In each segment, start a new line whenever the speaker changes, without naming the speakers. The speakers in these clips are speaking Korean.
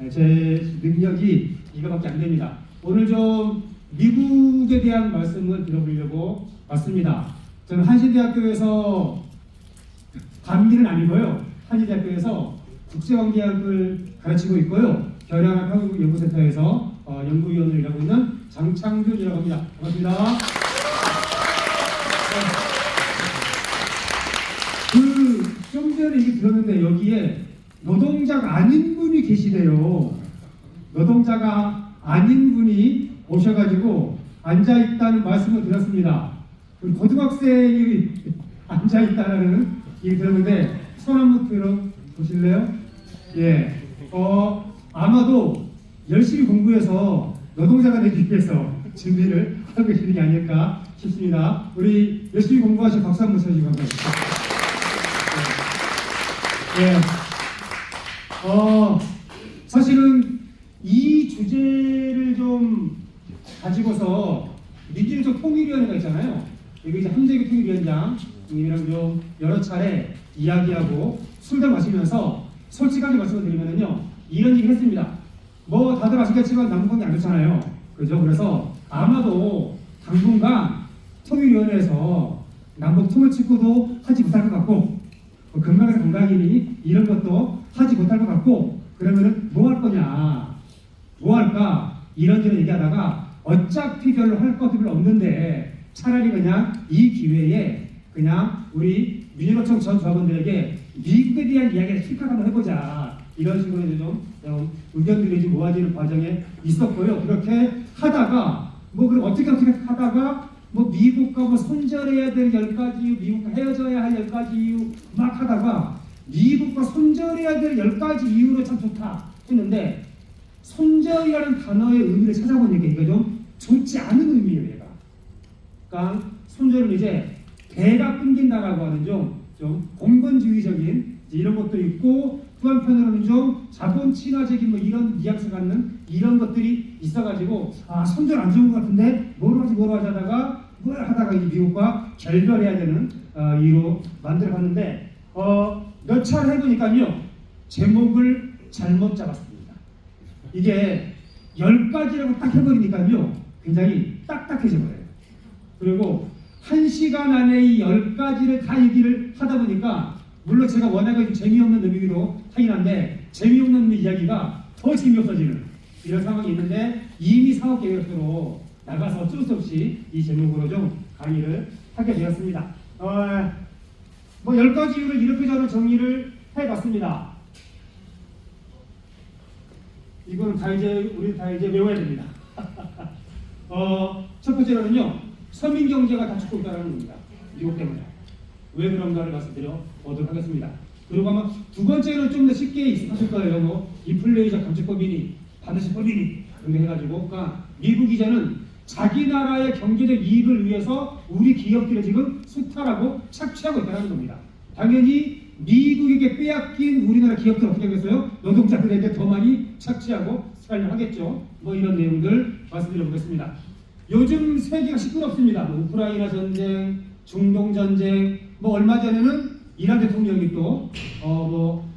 제 능력이 이거밖에 안 됩니다. 오늘 좀 미국에 대한 말씀을 들어보려고 왔습니다. 저는 한신대학교에서 감리는 아니고요. 한신대학교에서 국제관계학을 가르치고 있고요. 겨량학 한국연구센터에서 연구위원을 일하고 있는 장창균이라고 합니다. 반갑습니다. 좀 전에 얘기 들었는데 여기에 노동자가 아닌 분이 계시대요. 노동자가 아닌 분이 오셔가지고 앉아있다는 말씀을 들었습니다. 우리 고등학생이 앉아있다는 얘기 들었는데 손 한번 들어보실래요? 예. 아마도 열심히 공부해서 노동자가 되기 위해서 준비를 하고 계시는 게 아닐까 싶습니다. 우리 열심히 공부하신 박수 한번 쳐주시기 바랍니다. 예. 사실은 이 주제를 좀 가지고서 민주노총 통일위원회가 있잖아요. 여기 이제 함재규 통일위원장님이랑 좀 여러 차례 이야기하고 술도 마시면서 솔직하게 말씀을 드리면요, 이런 얘기 했습니다. 뭐 다들 아시겠지만 남북관계 안 좋잖아요. 그죠? 그래서 아마도 당분간 통일위원회에서 남북 통일 직구도 하지 못할 것 같고, 건강에서 건강이니 이런 것도 하지 못할 것 같고, 그러면은 뭐 할 거냐, 뭐 할까 이런저런 얘기하다가 어차피 별로 할 것도 별로 없는데 차라리 그냥 이 기회에 그냥 우리 민주노총 전 조합원들에게 미국에 대한 이야기를 실컷 한번 해보자, 이런 식으로 좀 의견들이 좀 모아지는 과정에 있었고요. 그렇게 하다가 그럼 어떻게 하다가 미국과 손절해야 될 10가지 이유, 미국과 헤어져야 할 10가지 이유 막 하다가 미국과 손절해야 될 10가지 이유로 참 좋다 했는데, 손절이라는 단어의 의미를 찾아보니까 이거 좀 좋지 않은 의미예요. 얘가. 그러니까 손절은 이제 배가 끊긴다라고 하는 좀 공건주의적인 이런 것도 있고, 또 한편으로는 좀 자본 친화적인 이런 뉘앙스 갖는 이런 것들이 있어가지고, 손절 안 좋은 것 같은데 뭐로 하자다가 뭘 하다가 이 미국과 결별해야 되는 이유로 만들어봤는데, 몇 차례 해보니까요, 제목을 잘못 잡았습니다. 이게 10가지라고 딱 해버리니까요, 굉장히 딱딱해져 버려요. 그리고 1시간 안에 이 10가지를 다 얘기를 하다 보니까, 물론 제가 원하는 재미없는 의미로 하긴 한데, 재미없는 이야기가 더 재미없어지는 이런 상황이 있는데, 이미 사업계획서로 나가서 어쩔 수 없이 이 제목으로 좀 강의를 하게 되었습니다. 10가지 이유를 이렇게 저는 정리를 해봤습니다. 이거는 우리 다 이제 외워야 됩니다. 첫 번째로는요, 서민 경제가 다 죽고 있다는 겁니다. 미국 때문에. 왜 그런가를 말씀드려 보도록 하겠습니다. 그리고 아마 두 번째는 좀 더 쉽게 익숙하실 거예요. 인플레이션 감축법이니 반드시 법이니 그런 게 해가지고, 그러니까 미국 이자는 자기 나라의 경제적 이익을 위해서 우리 기업들을 지금 수탈하고 착취하고 있다는 겁니다. 당연히 미국에게 빼앗긴 우리나라 기업들 어떻게 하겠어요? 노동자들에게 더 많이 착취하고 수탈을 하겠죠. 이런 내용들 말씀드려 보겠습니다. 요즘 세계가 시끄럽습니다. 우크라이나 전쟁, 중동 전쟁, 얼마 전에는 이란 대통령이 또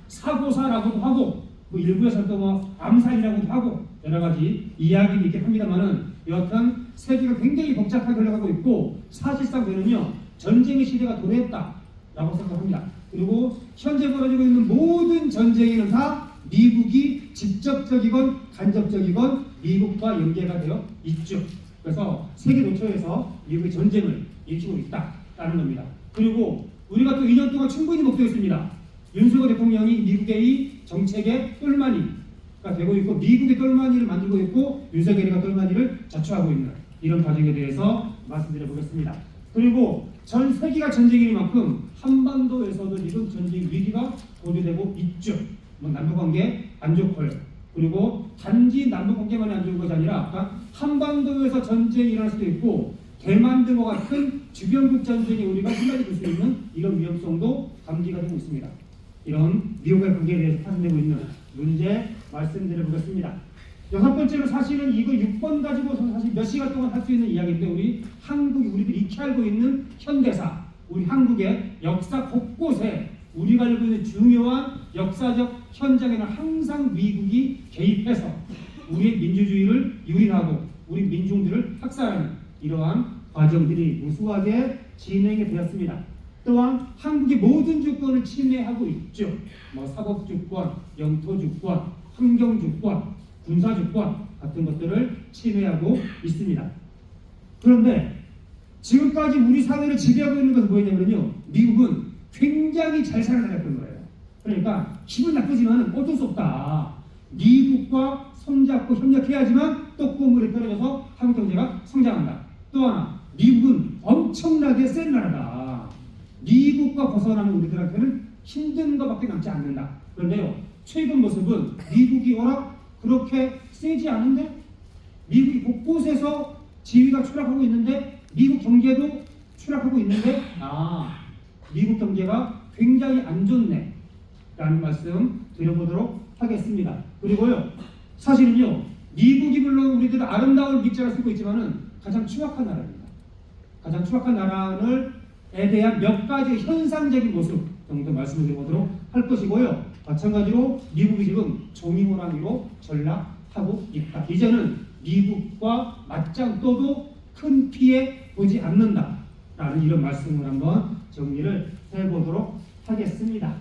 사고사라고도 하고, 일부에서 또 암살이라고도 하고 여러 가지 이야기도 있긴 합니다만은, 여하튼 세계가 굉장히 복잡하게 흘러가고 있고, 사실상 저는요, 전쟁의 시대가 도래했다라고 생각합니다. 그리고 현재 벌어지고 있는 모든 전쟁에는 다 미국이 직접적이건 간접적이건 미국과 연계가 되어 있죠. 그래서 세계 노초에서 미국의 전쟁을 일으키고 있다라는 겁니다. 그리고 우리가 또 2년 동안 충분히 목도했습니다. 윤석열 대통령이 미국의 이 정책의 똘마니가 되고 있고, 미국의 똘마니를 만들고 있고, 윤석열이가 똘마니를 자초하고 있는 이런 과정에 대해서 말씀드려 보겠습니다. 그리고 전 세계가 전쟁이니만큼 한반도에서도 지금 전쟁 위기가 고조되고 있죠. 남북관계 안 좋고요. 그리고 단지 남북관계만이 안 좋은 것이 아니라, 그러니까 한반도에서 전쟁이 일어날 수도 있고, 대만 등과 같은 주변국 전쟁에 우리가 휘말릴 수 있는 이런 위험성도 감지가 되고 있습니다. 이런 미국과의 관계에 대해서 파생되고 있는 문제 말씀드려 보겠습니다. 여섯 번째로, 사실은 이거 6번 가지고서 사실 몇 시간 동안 할 수 있는 이야기인데, 우리들이 익히 알고 있는 현대사, 우리 한국의 역사 곳곳에 우리가 알고 있는 중요한 역사적 현장에는 항상 미국이 개입해서 우리의 민주주의를 유린하고 우리 민중들을 학살하는 이러한 과정들이 무수하게 진행이 되었습니다. 또한 한국의 모든 주권을 침해하고 있죠. 사법주권, 영토주권, 환경주권, 군사주권 같은 것들을 침해하고 있습니다. 그런데 지금까지 우리 사회를 지배하고 있는 것은 뭐냐면요, 미국은 굉장히 잘 살아나갔던 거예요. 그러니까 기분 나쁘지만 어쩔 수 없다. 미국과 손잡고 협력해야지만 또 꼬물이 떨어져서 한국 경제가 성장한다. 또 하나, 미국은 엄청나게 센 나라다. 미국과 벗어나면 우리들한테는 힘든 것밖에 남지 않는다. 그런데요, 최근 모습은 미국이 워낙 그렇게 세지 않은데, 미국이 곳곳에서 지위가 추락하고 있는데, 미국 경제도 추락하고 있는데, 미국 경제가 굉장히 안 좋네 라는 말씀 드려보도록 하겠습니다. 그리고요, 사실은요, 미국이 물론 우리들 아름다운 밑자를 쓰고 있지만은 가장 추악한 나라입니다. 가장 추악한 나라에 대한 몇 가지 현상적인 모습 정도 말씀을 드려보도록 할 것이고요. 마찬가지로 미국이 지금 종이호랑이로 전락하고 있다. 이제는 미국과 맞짱 떠도 큰 피해 보지 않는다 라는 이런 말씀을 한번 정리를 해보도록 하겠습니다.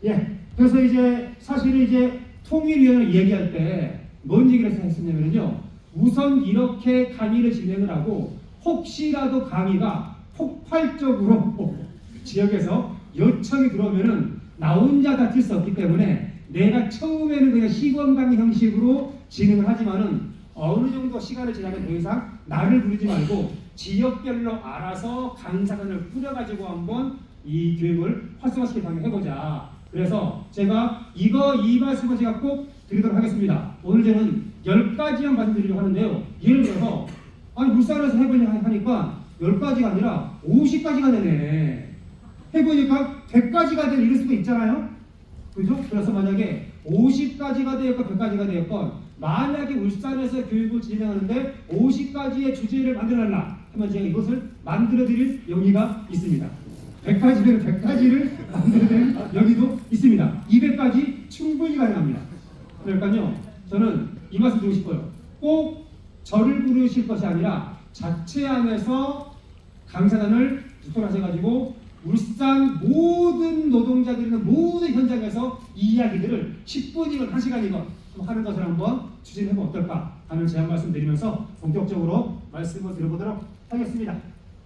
예, 그래서 이제 사실은 이제 통일위원회를 얘기할 때 뭔 얘기를 했었냐면요, 우선 이렇게 강의를 진행을 하고 혹시라도 강의가 폭발적으로 지역에서 요청이 들어오면은 나 혼자 다칠 수 없기 때문에 내가 처음에는 그냥 시범 강의 형식으로 진행을 하지만은 어느 정도 시간을 지나면 더 이상 나를 부르지 말고 지역별로 알아서 강사단을 꾸려가지고 한번 이 교육을 활성화시키게 해보자. 그래서 제가 이 말씀을 제가 꼭 드리도록 하겠습니다. 오늘 저는 10가지만 말씀드리려고 하는데요. 예를 들어서 울산에서 해보냐 하니까 10가지가 아니라 50가지가 되네. 해보니까 100가지가 되는 이럴 수도 있잖아요. 그죠? 그래서 만약에 50가지가 되었건 100가지가 되었건 만약에 울산에서 교육을 진행하는데 50가지의 주제를 만들어달라 하면 제가 이것을 만들어드릴 용의가 있습니다. 100가지면 100가지를 만들어드릴 여기도 있습니다. 200가지 충분히 가능합니다. 그러니까요, 저는 이 말씀 드리고 싶어요. 꼭 저를 부르실 것이 아니라 자체안에서 강사단을 구성하셔가지고 울산 모든 노동자들이나 모든 현장에서 이 이야기들을 10분이건 1시간이건 하는 것을 한번 추진해보면 어떨까 하는 제안 말씀드리면서 본격적으로 말씀을 드려보도록 하겠습니다.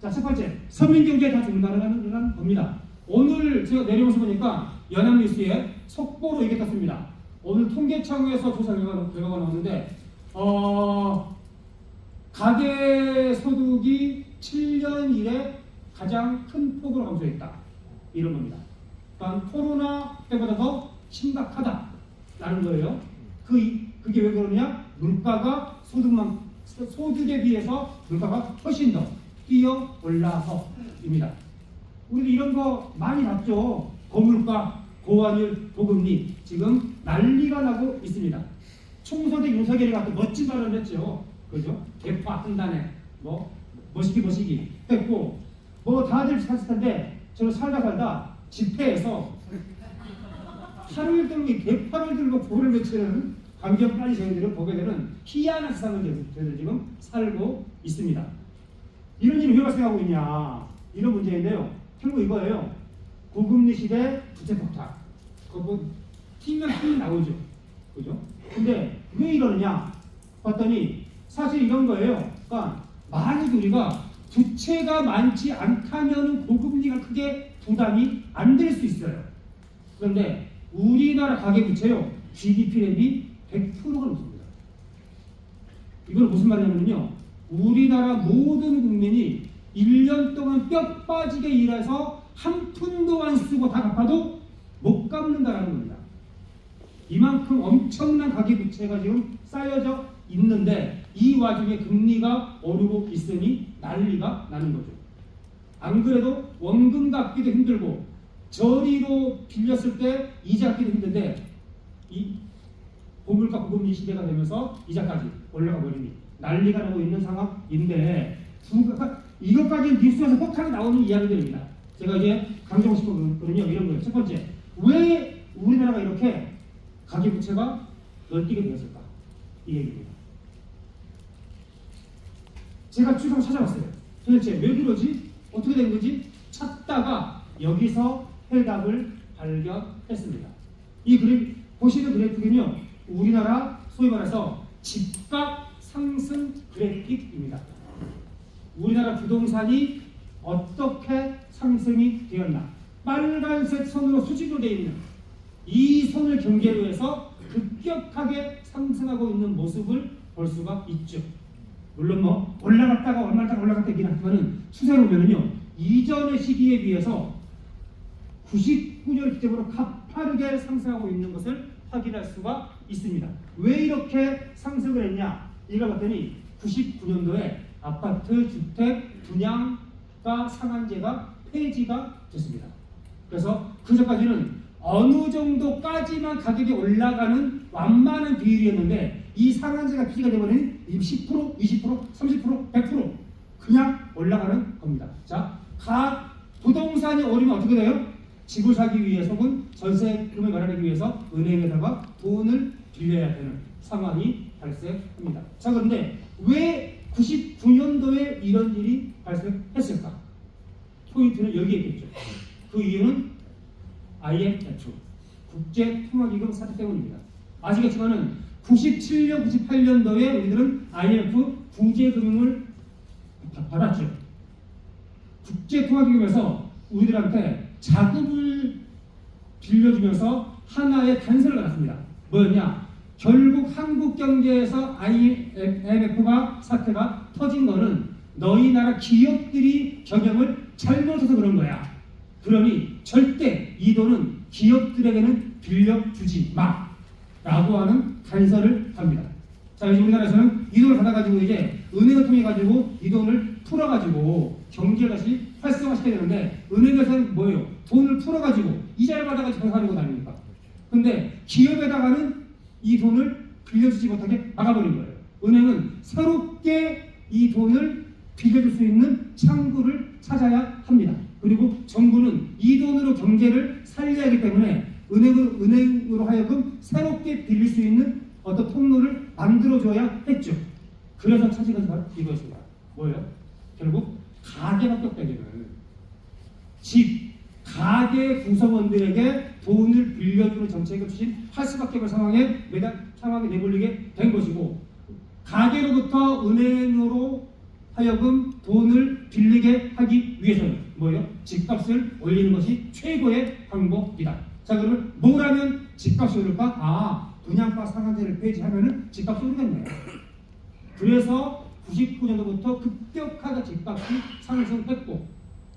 자, 첫 번째, 서민경제 다 중단하는 겁니다. 오늘 제가 내려오면서 보니까 연합뉴스에 속보로 이게 떴습니다. 오늘 통계청에서 조사 결과가 나왔는데 가계 소득이 7년 이래 가장 큰 폭으로 감소했다. 이런 겁니다. 그러니까 코로나 때보다 더 심각하다라는 거예요. 그게 왜 그러냐? 물가가 소득에 비해서 물가가 훨씬 더 뛰어 올라서입니다. 우리도 이런 거 많이 봤죠. 고물가, 고환율, 고금리 지금 난리가 나고 있습니다. 총선대 윤석열이 같은 멋진 발언을 했죠. 그죠? 개파한다네. 멋있기 했고 다들 비슷했을 텐데 저는 살다 집회에서 팔을 들고 개파를 들고 고를 외치는 강경파리 저희들을 보게 되는 희한한 세상을 저희들 지금 살고 있습니다. 이런 일이 왜 발생하고 있냐, 이런 문제인데요. 결국 이거예요. 고금리 시대 부채 폭탄. 그거 팀이 나오죠. 그죠? 근데 왜 이러느냐 봤더니 사실 이런 거예요. 그러니까 만약 우리가 부채가 많지 않다면 고금리가 크게 부담이 안 될 수 있어요. 그런데 우리나라 가계부채요, GDP 대비 100%가 넘습니다. 이건 무슨 말이냐면요, 우리나라 모든 국민이 1년 동안 뼈 빠지게 일해서 한 푼도 안 쓰고 다 갚아도 못 갚는다라는 겁니다. 이만큼 엄청난 가계부채가 지금 쌓여져 있는데 이 와중에 금리가 오르고 있으니 난리가 나는 거죠. 안 그래도 원금 갚기도 힘들고 저리로 빌렸을 때 이자 갚기도 힘든데 이 고물가 고금리 시대가 되면서 이자까지 올라가 버리니 난리가 나고 있는 상황인데 이것까지는 뉴스에서 폭탄이 나오는 이야기들입니다. 제가 이제 강조하고 싶은 거는요, 이런 거예요. 첫 번째, 왜 우리나라가 이렇게 가계부채가 널뛰게 되었을까? 이 얘기입니다. 제가 쭉 한번 찾아봤어요. 도대체 왜 그러지? 어떻게 된 거지? 찾다가 여기서 해답을 발견했습니다. 이 그래프, 보시는 그래프는요, 우리나라 소위 말해서 집값 상승 그래픽입니다. 우리나라 부동산이 어떻게 상승이 되었나? 빨간색 선으로 수직으로 되어 있는 이 선을 경계로 해서 급격하게 상승하고 있는 모습을 볼 수가 있죠. 물론 뭐 올라갔다가 얼마 올라갔다 있긴 하지만은 추세로 보면은요, 이전의 시기에 비해서 99년 기점으로 가파르게 상승하고 있는 것을 확인할 수가 있습니다. 왜 이렇게 상승을 했냐? 이걸 봤더니 99년도에 아파트 주택 분양가 상한제가 폐지가 됐습니다. 그래서 그 전까지는 어느 정도까지만 가격이 올라가는 완만한 비율이었는데 이 상한제가 폐지가 되버리니 10%, 20%, 30%, 100% 그냥 올라가는 겁니다. 자, 각 부동산이 오르면 어떻게 돼요? 집을 사기 위해서 혹은 전세금을 마련하기 위해서 은행에다가 돈을 빌려야 되는 상황이 발생합니다. 자, 그런데 왜 99년도에 이런 일이 발생했을까? 포인트는 여기에 있겠죠. 그 이유는 IMF, 국제통화기금 사태 때문입니다. 아시겠지만은 97년, 98년도에 우리들은 IMF 구제금융을 받았죠. 국제통화기금에서 우리들한테 자금을 빌려주면서 하나의 단서를 받았습니다. 뭐였냐? 결국 한국 경제에서 IMF가 사태가 터진 거는 너희 나라 기업들이 경영을 잘못해서 그런 거야. 그러니 절대 이 돈은 기업들에게는 빌려주지 마 라고 하는 단서를 합니다. 자, 이제 우리나라에서는 이 돈을 받아가지고 이제 은행을 통해 가지고 이 돈을 풀어가지고 경기를 다시 활성화시켜야 되는데, 은행에서는 뭐예요? 돈을 풀어가지고 이자를 받아가지고 회사하려고 다닙니까? 근데 기업에다가는 이 돈을 빌려주지 못하게 막아버린 거예요. 은행은 새롭게 이 돈을 빌려줄 수 있는 창구를 찾아야 합니다. 그리고 정부는 이 돈으로 경제를 살려야 하기 때문에 은행으로 하여금 새롭게 빌릴 수 있는 어떤 통로를 만들어줘야 했죠. 그래서 찾은 것이 바로 이것입니다. 뭐예요? 결국 가계 합격되기는 집, 가계 구성원들에게 돈을 빌려주는 정책을 할 수밖에 없는 상황에 내몰리게 된 것이고, 가계로부터 은행으로 하여금 돈을 빌리게 하기 위해서는 뭐예요? 집값을 올리는 것이 최고의 방법이다. 자, 그러면 뭘 하면 집값이 오를까? 아, 분양가 상한제를 폐지하면은 집값이 오르겠네요. 그래서 99년도부터 급격하게 집값이 상승했고,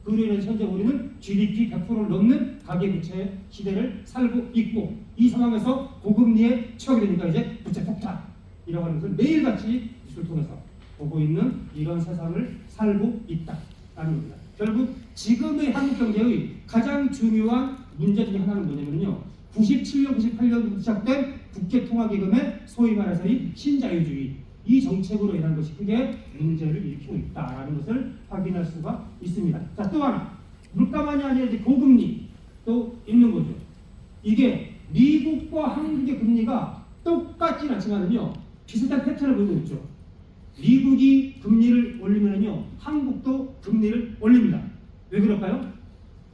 그로 인해서 현재 우리는 GDP 100%를 넘는 가계부채 시대를 살고 있고, 이 상황에서 고금리에 처하게 되니까 이제 부채 폭탄이라고 하는 것을 매일같이 뉴스를 통해서 보고 있는 이런 세상을 살고 있다라는 겁니다. 결국 지금의 한국 경제의 가장 중요한 문제 중에 하나는 뭐냐면요, 97년, 98년부터 시작된 국제통화기금의 소위 말해서 이 신자유주의, 이 정책으로 인한 것이 크게 문제를 일으키고 있다라는 것을 확인할 수가 있습니다. 자, 또 하나, 물가만이 아니라 이제 고금리 또 있는 거죠. 이게 미국과 한국의 금리가 똑같진 않지만은요, 비슷한 패턴을 보이고 있죠. 미국이 금리를 올리면요, 한국도 금리를 올립니다. 왜 그럴까요?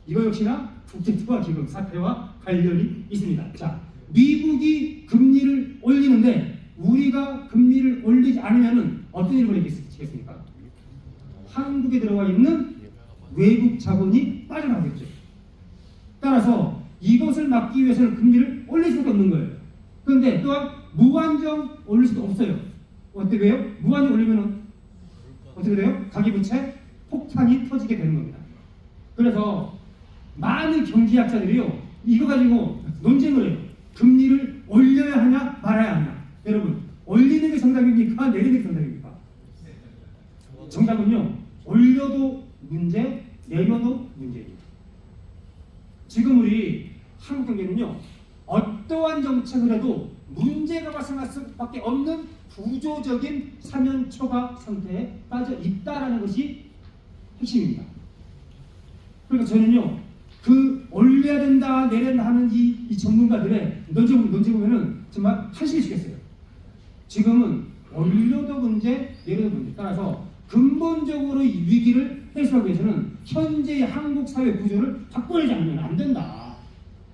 이거 역시나 국제통화기금 사태와 관련이 있습니다. 자, 미국이 금리를 올리는데 우리가 금리를 올리지 않으면 어떤 일이 벌어지겠습니까? 한국에 들어가 있는 외국 자본이 빠져나가겠죠. 따라서 이것을 막기 위해서는 금리를 올릴 수가 없는 거예요. 그런데 또한 무한정 올릴 수도 없어요. 어떻게 돼요? 무한정 올리면 어떻게 돼요? 가계부채 폭탄이 터지게 되는 겁니다. 그래서 많은 경제학자들이요, 이거 가지고 논쟁을 해요. 금리를 올려야 하냐 말아야 하냐. 여러분, 올리는 게 정답입니까? 내리는 게 정답입니까? 정답은요, 올려도 문제, 내려도 문제입니다. 지금 우리 한국 경제는요, 어떠한 정책을 해도 문제가 발생할 수밖에 없는 구조적인 사면초가 상태에 빠져 있다라는 것이 핵심입니다. 그러니까 저는요, 그 올려야 된다, 내려야 된다 하는 이 전문가들의 논지 보면은 정말 한심해 죽겠어요. 지금은 올려도 문제, 내려도 문제 따라서 근본적으로 이 위기를 해소하기 위해서는 현재의 한국 사회 구조를 바꿔내지 않으면 안 된다.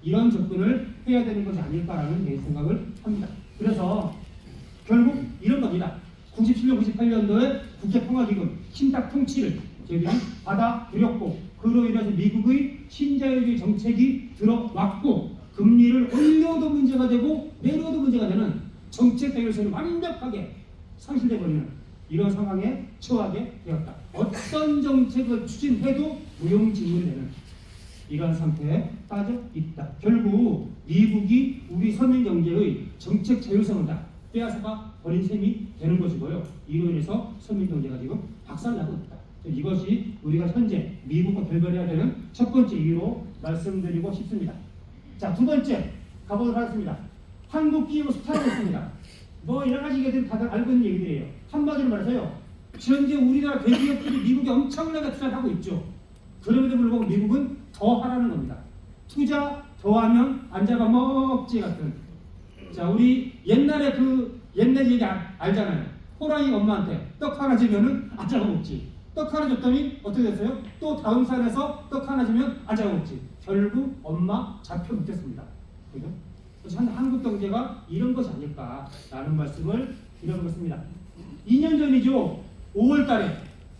이런 접근을 해야 되는 것이 아닐까라는 내 생각을 합니다. 그래서 결국 이런 겁니다. 97년, 98년도에 국제통화기금 신탁 통치를 저희들이 받아들였고 그로 인해서 미국의 신자유주의 정책이 들어왔고 금리를 올려도 문제가 되고 내려도 문제가 되는 정책 대결선이 완벽하게 상실돼 버리는 이런 상황에 처하게 되었다. 어떤 정책을 추진해도 무용지물이 되는 이런 상태에 빠져 있다. 결국 미국이 우리 서민 경제의 정책 자율성을 다 빼앗아가 버린 셈이 되는 것이고요. 이로 인해서 서민 경제가 지금 박살나고 있다. 이것이 우리가 현재 미국과 결별해야 되는 첫 번째 이유로 말씀드리고 싶습니다. 자, 두 번째 가보도록 하겠습니다. 한국 기업을 수탈하고 있습니다. 뭐 여러 가지 얘기들 다들 알고 있는 얘기들이에요. 한마디로 말해서요. 현재 우리나라 대기업들이 미국에 엄청나게 투자를 하고 있죠. 그럼에도 불구하고 미국은 더 하라는 겁니다. 투자 더하면 안 잡아먹지 같은. 자, 우리 옛날에 옛날 얘기 알잖아요. 호랑이 엄마한테 떡 하나 주면은 안 잡아먹지. 떡 하나 줬더니 어떻게 됐어요? 또 다음 산에서 떡 하나 주면 안 잡아먹지. 결국 엄마 잡혀 먹겠습니다. 그죠? 그래서 한국 경제가 이런 것이 아닐까라는 말씀을 드려보겠습니다. 2년 전이죠. 5월 달에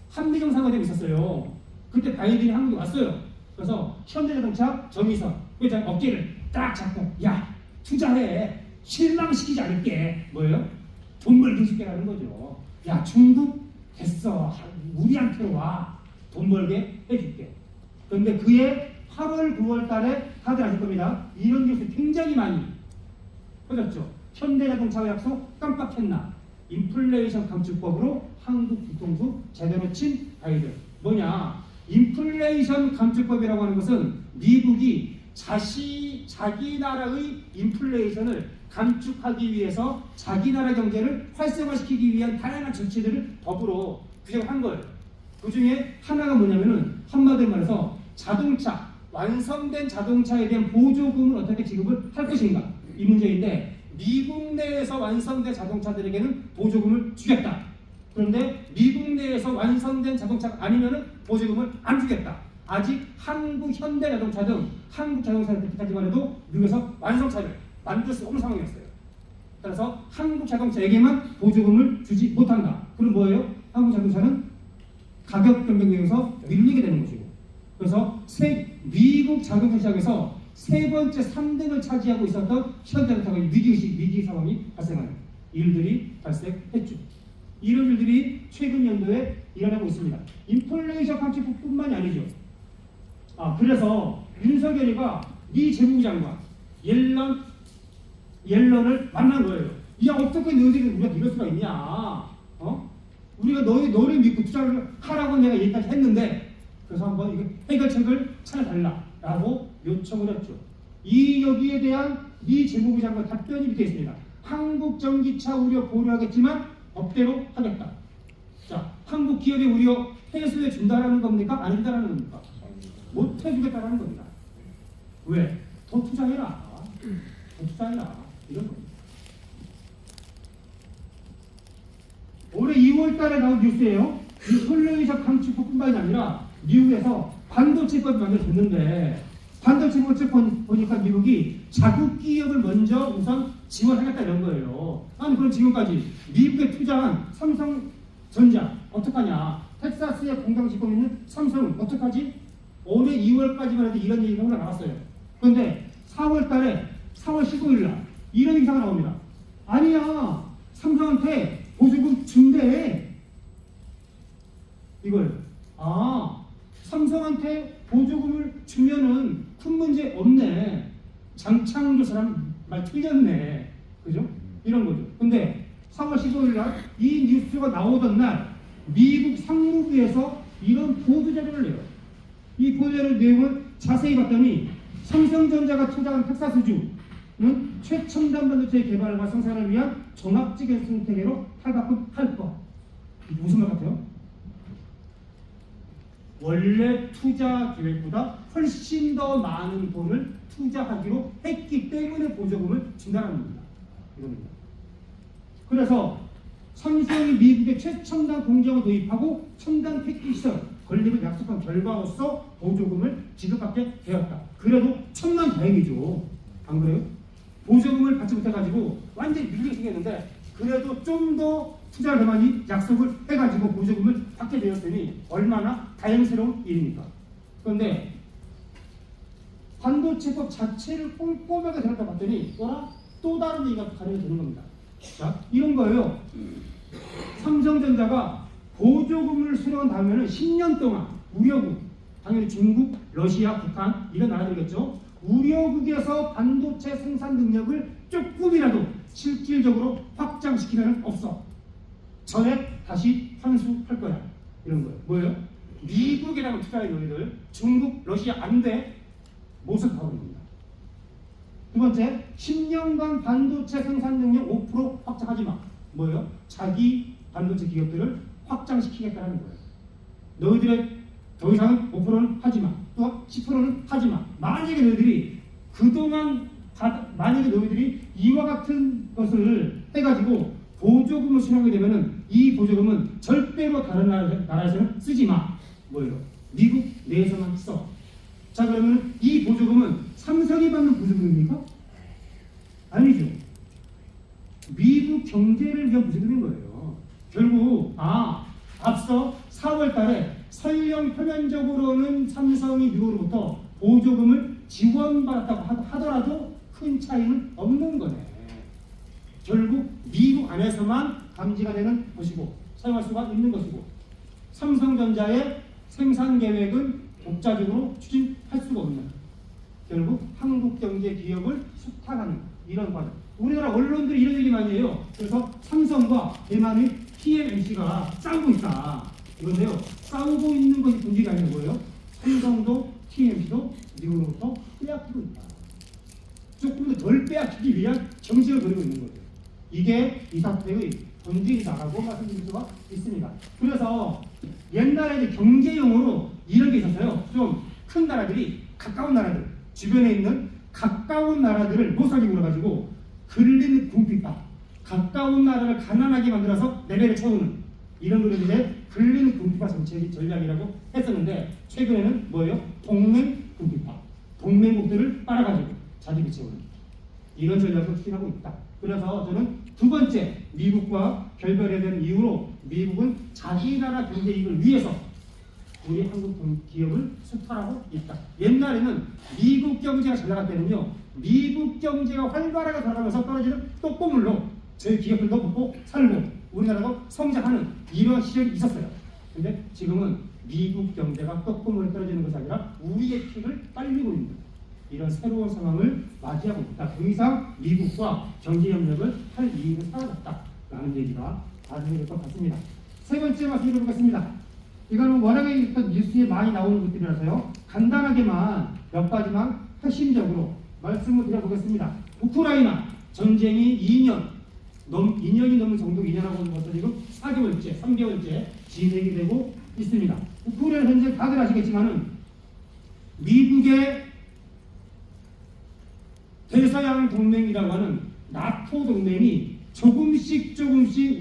한미 정상회담이 있었어요. 그때 바이든이 한국에 왔어요. 그래서 현대자동차 정의선 회장 어깨를 딱 잡고 야 투자해 실망시키지 않을게. 뭐예요? 돈 벌기 쉽게 하는 거죠. 야 중국 됐어. 우리한테로 와. 돈 벌게 해줄게. 그런데 그해 8월 9월 달에 다들 아실 겁니다. 이런 뉴스 굉장히 많이 퍼졌죠. 현대자동차 약속 깜빡했나. 인플레이션 감축법으로 한국 뒤통수 제대로 친 바이든. 뭐냐. 인플레이션 감축법이라고 하는 것은 미국이 자기 나라의 인플레이션을 감축하기 위해서 자기 나라 경제를 활성화시키기 위한 다양한 조치들을 법으로 규정한 거예요. 그 중에 하나가 뭐냐면은 한마디로 말해서 자동차, 완성된 자동차에 대한 보조금을 어떻게 지급을 할 것인가 이 문제인데 미국 내에서 완성된 자동차들에게는 보조금을 주겠다. 그런데 미국 내에서 완성된 자동차가 아니면은 보조금을 안 주겠다. 아직 한국 현대자동차 등 한국 자동차를 그때까지만 해도 미국에서 완성차를 만들 수 없는 상황이었어요. 따라서 한국 자동차에게만 보조금을 주지 못한다. 그럼 뭐예요? 한국 자동차는 가격 경쟁력에서 밀리게 되는 것이고. 그래서 미국 자동차 시장에서 세 번째 3등을 차지하고 있었던 현대자동차가 위기 상황이 발생하는 일들이 발생했죠. 이런 일들이 최근 연도에 일어나고 있습니다. 인플레이션 감축법뿐만이 아니죠. 그래서 윤석열이가 미 재무부 장관 옐런을 만난 거예요. 야 어떻게 너희들이 우리가 이럴 수가 있냐? 우리가 너를 믿고 투자를 하라고 내가 얘기까지 했는데 그래서 한번 이거 해결책을 찾아달라라고 요청을 했죠. 여기에 대한 미 재무부 장관 답변이 밑에 있습니다. 한국 전기차 우려 고려하겠지만 법대로 하겠다. 자, 한국 기업의 우려 해소해 준다라는 겁니까? 안 준다라는 겁니까? 못 해주겠다라는 겁니다. 왜? 더 투자해라. 더 투자해라. 이런 겁니다. 올해 2월 달에 나온 뉴스예요. 인플레이션 감축법뿐만이 아니라 미국에서 반도체법이 만들어졌는데 반도체법 보니까 미국이 자국 기업을 먼저 우선 지원하겠다 이런 거예요. 아니 그럼 지금까지 미국에 투자한 삼성전자 어떡하냐. 텍사스에 공장 짓고 있는 삼성은 어떡하지? 올해 2월까지만 해도 이런 얘기가 나왔어요. 그런데 4월 15일 날 이런 얘기가 나옵니다. 아니야. 삼성한테 보조금 준대. 이걸 삼성한테 보조금을 주면은 큰 문제 없네. 장창조 사람 말 틀렸네. 그죠? 이런 거죠. 근데 4월 15일 날 이 뉴스가 나오던 날 미국 상무부에서 이런 보도자료를 내요. 이 보도자료 내용을 자세히 봤더니 삼성전자가 투자한 텍사스주는 최첨단 반도체 개발과 생산을 위한 종합적 생태계로 탈바꿈할 것. 무슨 말 같아요? 원래 투자 계획보다 훨씬 더 많은 돈을 투자하기로 했기 때문에 보조금을 준다는 겁니다. 이겁니다. 그래서 삼성이 미국의 최첨단 공정을 도입하고 첨단 패키지 시설 건립을 약속한 결과로서 보조금을 지급받게 되었다. 그래도 천만다행이죠. 안 그래요? 보조금을 받지 못해가지고 완전히 밀리게 생겼는데 그래도 좀 더 투자를 더 많이 약속을 해가지고 보조금을 받게 되었으니 얼마나 다행스러운 일입니까? 그런데 반도체법 자체를 꼼꼼하게 생각해 봤더니 또 다른 얘기가 가려져 되는 겁니다. 자, 이런 거예요. 삼성전자가 보조금을 수령한 다음에는 10년 동안 우려국, 당연히 중국, 러시아, 북한 이런 나라들이겠죠. 우려국에서 반도체 생산 능력을 조금이라도 실질적으로 확장시키면 없어. 전액 다시 환수할 거야. 이런 거예요. 뭐예요? 미국이라고 투자해 너희들, 중국, 러시아 안 돼. 못을 가버립니다. 두 번째, 10년간 반도체 생산 능력 5% 확장하지 마. 뭐예요? 자기 반도체 기업들을 확장시키겠다는 거예요. 너희들의 더 이상은 5%는 하지 마. 또 10%는 하지 마. 만약에 너희들이 그동안 만약에 너희들이 이와 같은 것을 해가지고 보조금을 수령하게 되면은 이 보조금은 절대로 다른 나라에서는 쓰지 마. 뭐예요? 미국 내에서만 써. 자, 그러면 이 보조금은 삼성이 받는 보조금입니까? 아니죠. 미국 경제를 위한 보조금인 거예요. 결국 앞서 4월 달에 설령 표면적으로는 삼성이 미국으로부터 보조금을 지원받았다고 하더라도 큰 차이는 없는 거네. 결국 미국 안에서만 감지가 되는 것이고 사용할 수가 있는 것이고 삼성전자의 생산 계획은 독자적으로 추진할 수가 없는 결국 한국 경제 기업을 수탈하는 이런 과정. 우리나라 언론들이 이런 얘기 많이 해요. 그래서 삼성과 대만의 TMMC가 싸우고 있다. 이건데요. 싸우고 있는 것이 본질이 아닌 거예요. 삼성도 TMMC도 미국으로부터 빼앗기고 있다. 조금 더 덜 빼앗기기 위한 정책을 벌이고 있는 거죠. 이게 이 사태의 본질이다라고 말씀드릴 수가 있습니다. 그래서 옛날에 이제 경제용어로 이런 게 있었어요. 좀 큰 나라들이 가까운 나라들, 주변에 있는 가까운 나라들을 못 살게 물어가지고 근린 궁핍화, 가까운 나라를 가난하게 만들어서 레벨을 채우는 이런 걸 이제 근린 궁핍화 정책이 전략이라고 했었는데 최근에는 뭐예요? 동맹 궁핍화, 동맹국들을 빨아가지고 자기를 채우는 이런 전략을 추진하고 있다. 그래서 저는 두 번째 미국과 결별해야 되는 이유로 미국은 자기 나라 경제 이익을 위해서 우리 한국 기업을 수탈하고 있다. 옛날에는 미국 경제가 잘 나갈 때는요, 미국 경제가 활발하게 돌아가면서 떨어지는 떡고물로 저희 기업들도 먹고 살고 우리나라도 성장하는 이런 시절이 있었어요. 근데 지금은 미국 경제가 떡고물에 떨어지는 것이 아니라 우리의 피를 빨리고 있는 이런 새로운 상황을 맞이하고 있다. 더 이상 미국과 경제 협력을 할 이유는 사라졌다라는 얘기가 나중에 될 것 같습니다. 세 번째 말씀드려보겠습니다. 이거는 워낙에 일단 뉴스에 많이 나오는 것들이라서요. 간단하게만 몇 가지만 핵심적으로 말씀을 드려보겠습니다. 우크라이나 전쟁이 2년이 넘는 정도 2년하고 벌써 지금 4개월째, 3개월째 진행이 되고 있습니다. 우크라이나 전쟁 다들 아시겠지만은 미국의 대서양 동맹이라고 하는 나토 동맹이 조금씩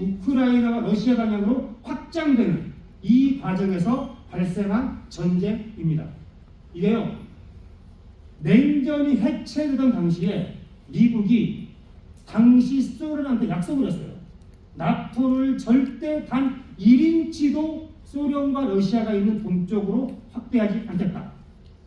우크라이나와 러시아 방향으로 확장되는 이 과정에서 발생한 전쟁입니다. 이게요, 냉전이 해체되던 당시에 미국이 당시 소련한테 약속을 했어요. 나토를 절대 단 1인치도 소련과 러시아가 있는 동쪽으로 확대하지 않겠다.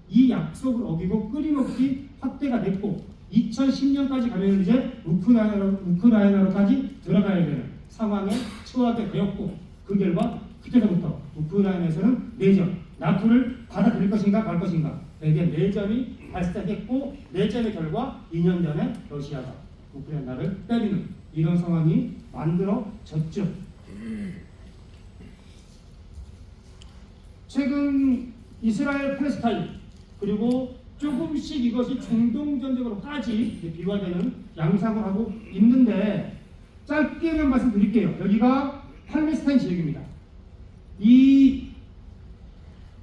이 약속을 어기고 끊임없이 확대가 됐고 2010년까지 가면 이제 우크라이나로까지 들어가야 되는 상황에 처하게 되었고 그 결과 그때부터 우크라이나에서는 내전, 나토를 받아들일 것인가 말 것인가 대개 내전이 발생했고 내전의 결과 2년 전에 러시아가 우크라이나를 때리는 이런 상황이 만들어졌죠. 최근 이스라엘 팔레스타인 그리고 조금씩 이것이 중동 전쟁으로까지 비화되는 양상을 하고 있는데 짧게만 말씀드릴게요. 여기가 팔레스타인 지역입니다. 이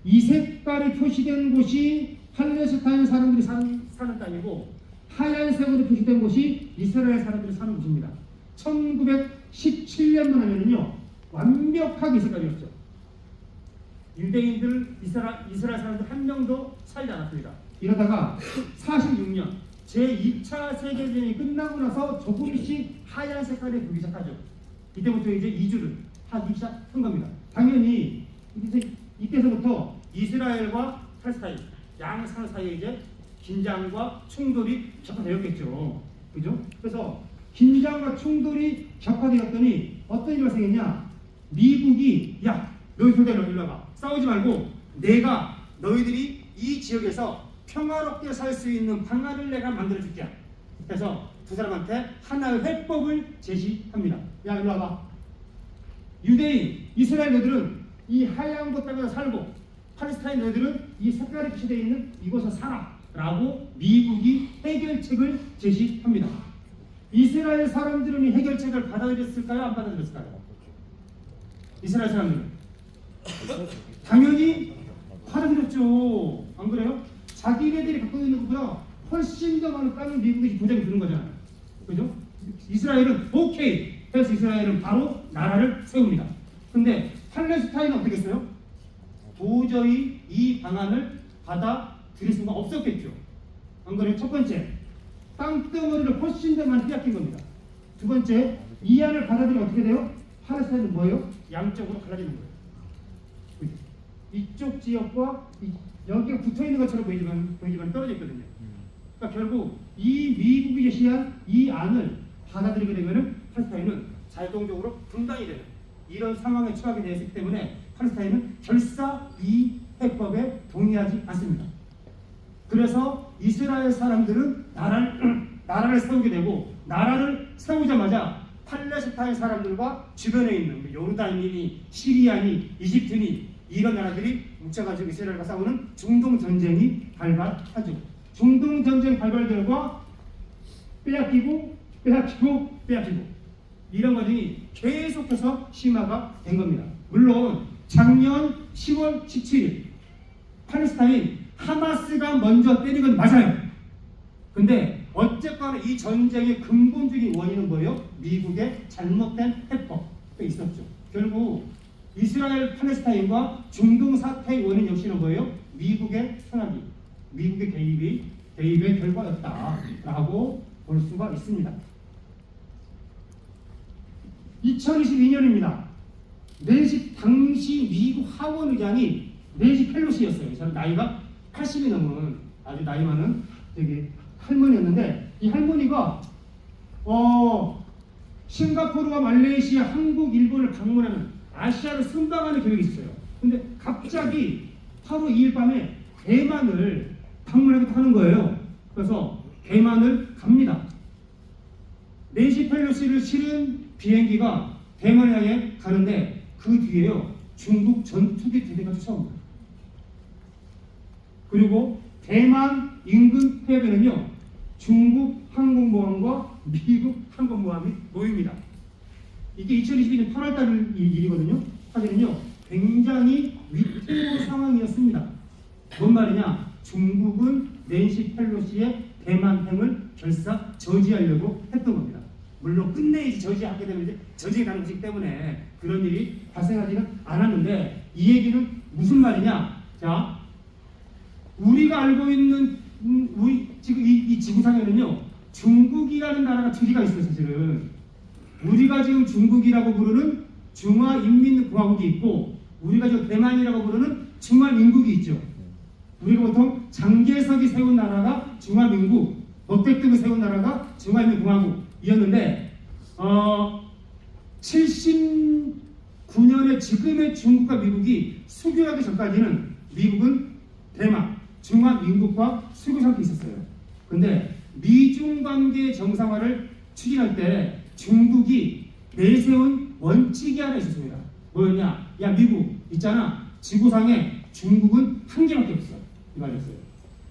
이 색깔이 표시된 곳이 팔레스타인 사람들이 사는 땅이고 하얀색으로 표시된 곳이 이스라엘 사람들이 사는 곳입니다. 1917년만 하면은요 완벽하게 색깔이었죠. 유대인들 이스라엘 사람들 한 명도 살지 않았습니다. 이러다가 46년 제2차 세계대전이 끝나고 나서 조금씩 하얀 색깔이 보기 시작하죠. 이때부터 이제 이주를 하기 시작한 겁니다. 당연히 이때서부터 이스라엘과 팔레스타인 양 상 사이에 이제 긴장과 충돌이 격화되었겠죠. 그죠? 그래서 긴장과 충돌이 격화되었더니 어떤 일이 발생했냐? 미국이 야 너희 소대로 일로 와봐. 싸우지 말고 내가 너희들이 이 지역에서 평화롭게 살 수 있는 방안을 내가 만들어줄게. 그래서 두 사람한테 하나의 회법을 제시합니다. 야 일로 와봐. 유대인, 이스라엘 너희들은 이 하얀 곳 땅에서 살고 팔레스타인 너희들은 이 색깔이 표시되어 있는 이곳에서 살아 라고 미국이 해결책을 제시합니다. 이스라엘 사람들은 이 해결책을 받아들였을까요? 안 받아들였을까요? 이스라엘 사람들은 당연히 받아들였죠. 안 그래요? 자기네들이 갖고 있는 것보다 훨씬 더 많은 땅을 미국이 보장해 주는 거잖아요. 그죠? 이스라엘은 오케이 해서 이스라엘은 바로 나라를 세웁니다. 근데 팔레스타인은 어떻게 했어요? 도저히 이 방안을 받아들일 수가 없었겠죠. 안 그래요? 첫 번째, 땅덩어리를 훨씬 더 많이 빼앗긴 겁니다. 두 번째, 이 안을 받아들이면 어떻게 돼요? 팔레스타인은 뭐예요? 양쪽으로 갈라지는 거예요. 이쪽 지역과 여기가 붙어있는 것처럼 보이지만 떨어져 있거든요. 그러니까 결국 이 미국이 제시한 이 안을 받아들이게 되면 팔레스타인은 자동적으로 분단이 되는 이런 상황에 처하게 되었기 때문에 팔레스타인은 결사 이 해법에 동의하지 않습니다. 그래서 이스라엘 사람들은 나라를 세우게 되고 나라를 세우자마자 팔레스타인 사람들과 주변에 있는 요르단이니 시리아니 이집트니 이런 나라들이 뭉쳐가지고 이스라엘과 싸우는 중동 전쟁이 발발하죠. 중동 전쟁 발발 결과 빼앗기고 이런 과정이 계속해서 심화가 된 겁니다. 물론 작년 10월 17일 팔레스타인 하마스가 먼저 때린 건 맞아요. 근데 어쨌거나 이 전쟁의 근본적인 원인은 뭐예요? 미국의 잘못된 해법에 있었죠. 결국 이스라엘 팔레스타인과 중동 사태의 원인 역시는 뭐예요? 미국의 성향이, 미국의 개입의 결과였다라고 볼 수가 있습니다. 2022년입니다. 당시 미국 하원 의장이 낸시 펠로시였어요. 저는 나이가 80이 넘은 아주 나이 많은 되게 할머니였는데 이 할머니가 싱가포르와 말레이시아, 한국, 일본을 방문하는 아시아를 순방하는 계획이 있어요. 근데 갑자기 8월 2일 밤에 대만을 방문하겠다 하는 거예요. 그래서 대만을 갑니다. 낸시 펠로시를 실은 비행기가 대만을 향해 가는데 그 뒤에요 중국 전투기 대대가 쫓아옵니다. 그리고 대만 인근 해변에는요 중국 항공모함과 미국 항공모함이 모입니다. 이게 2022년 8월달 일이거든요. 사실은요 굉장히 위태로운 상황이었습니다. 뭔 말이냐? 중국은 낸시 펠로시의 대만행을 결사 저지하려고 했던 겁니다. 물론 끝내야지 저지하게 되면 이제 저지가 가는 것이기 때문에 그런 일이 발생하지는 않았는데 이 얘기는 무슨 말이냐? 자, 우리가 알고 있는 지금 이 지구상에는요 중국이라는 나라가 두 개가 있어요. 사실은 우리가 지금 중국이라고 부르는 중화인민공화국이 있고 우리가 지금 대만이라고 부르는 중화민국이 있죠. 우리가 보통 장개석이 세운 나라가 중화민국, 박택등이 세운 나라가 중화인민공화국이었는데 79년에 지금의 중국과 미국이 수교하기 전까지는 미국은 대만, 중화민국과 수교 상태에 있었어요. 근데 미중 관계 정상화를 추진할 때 중국이 내세운 원칙이 하나 있었습니다. 뭐였냐? 야 미국 있잖아. 지구상에 중국은 한 개밖에 없어. 이 말이었어요.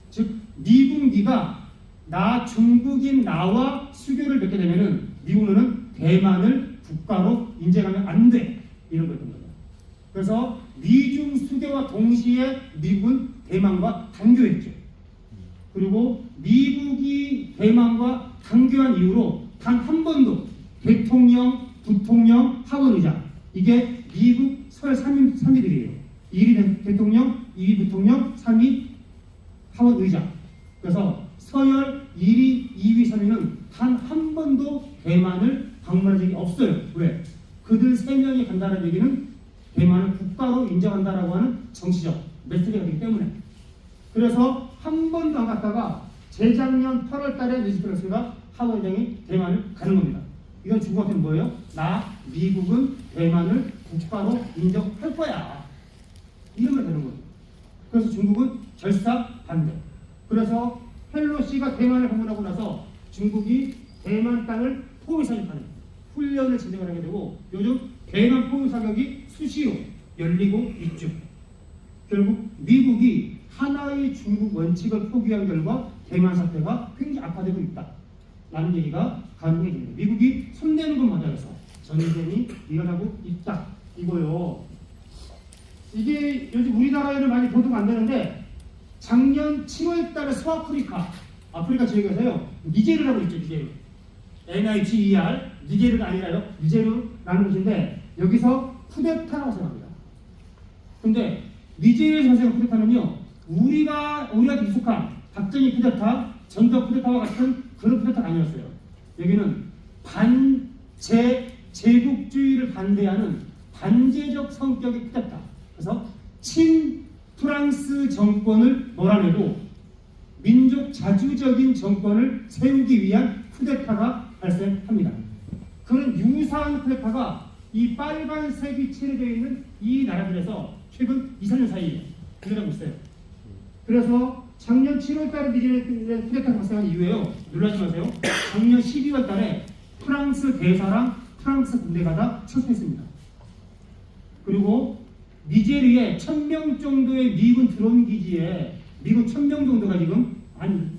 즉 미국 네가 중국인 나와 수교를 맺게 되면은 미국은 대만을 국가로 인정하면 안 돼. 이런 거였던 거예요. 그래서 미중 수교와 동시에 미국은 대만과 단교했죠. 그리고 미국이 대만과 단교한 이후로 단 한 번도 대통령, 부통령, 하원의장 이게 미국 설 3위들이에요. 1위 대통령, 2위 부통령, 3위 하원의장. 그래서 서열 1위, 2위, 3위는 단 한 번도 대만을 방문한 적이 없어요. 왜? 그들 3명이 간다는 얘기는 대만을 국가로 인정한다라고 하는 정치적 메시지가 되기 때문에. 그래서 한 번도 안 갔다가 재작년 8월 달에 리스트러스가 하원의장이 대만을 가는 겁니다. 이건 중국한테는 뭐예요? 미국은 대만을 국가로 인정할 거야. 이러면 되는 거예요. 그래서 중국은 결사반대. 그래서 펠로시가 대만을 방문하고 나서 중국이 대만 땅을 포위 사격하는 훈련을 진행을 하게 되고 요즘 대만 포위 사격이 수시로 열리고 있죠. 결국 미국이 하나의 중국 원칙을 포기한 결과 대만 사태가 굉장히 악화되고 있다라는 얘기가 가능해 됩니다. 미국이 손대는 것마다 해서 전쟁이 일어나고 있다 이거요. 이게 요즘 우리나라에는 많이 보도가 안 되는데 작년 7월달에 서아프리카 지역에서요 니제르라고 있죠. 니제르 NIGER 니제르가 아니라요 니제르라는 곳인데 여기서 쿠데타라고 생각합니다. 근데 니제르에서 발생한 쿠데타는요 우리가 익숙한 박정희 쿠데타, 전두환 쿠데타와 같은 그런 쿠데타가 아니었어요. 여기는 제국주의를 반대하는 반제적 성격의 쿠데타. 그래서 프랑스 정권을 몰아내고 민족 자주적인 정권을 세우기 위한 쿠데타가 발생합니다. 그런 유사한 쿠데타가 이 빨간색이 칠해져 있는 이 나라들에서 최근 2, 3년 사이에 일어나고 있어요. 그래서 작년 7월달에 니제르 쿠데타가 발생한 이후에요. 놀라지 마세요. 작년 12월달에 프랑스 대사랑 프랑스 군대가 다 철수했습니다. 그리고 니제르에 1000명 정도의 미군 드론 기지에 미군 1000명 정도가 지금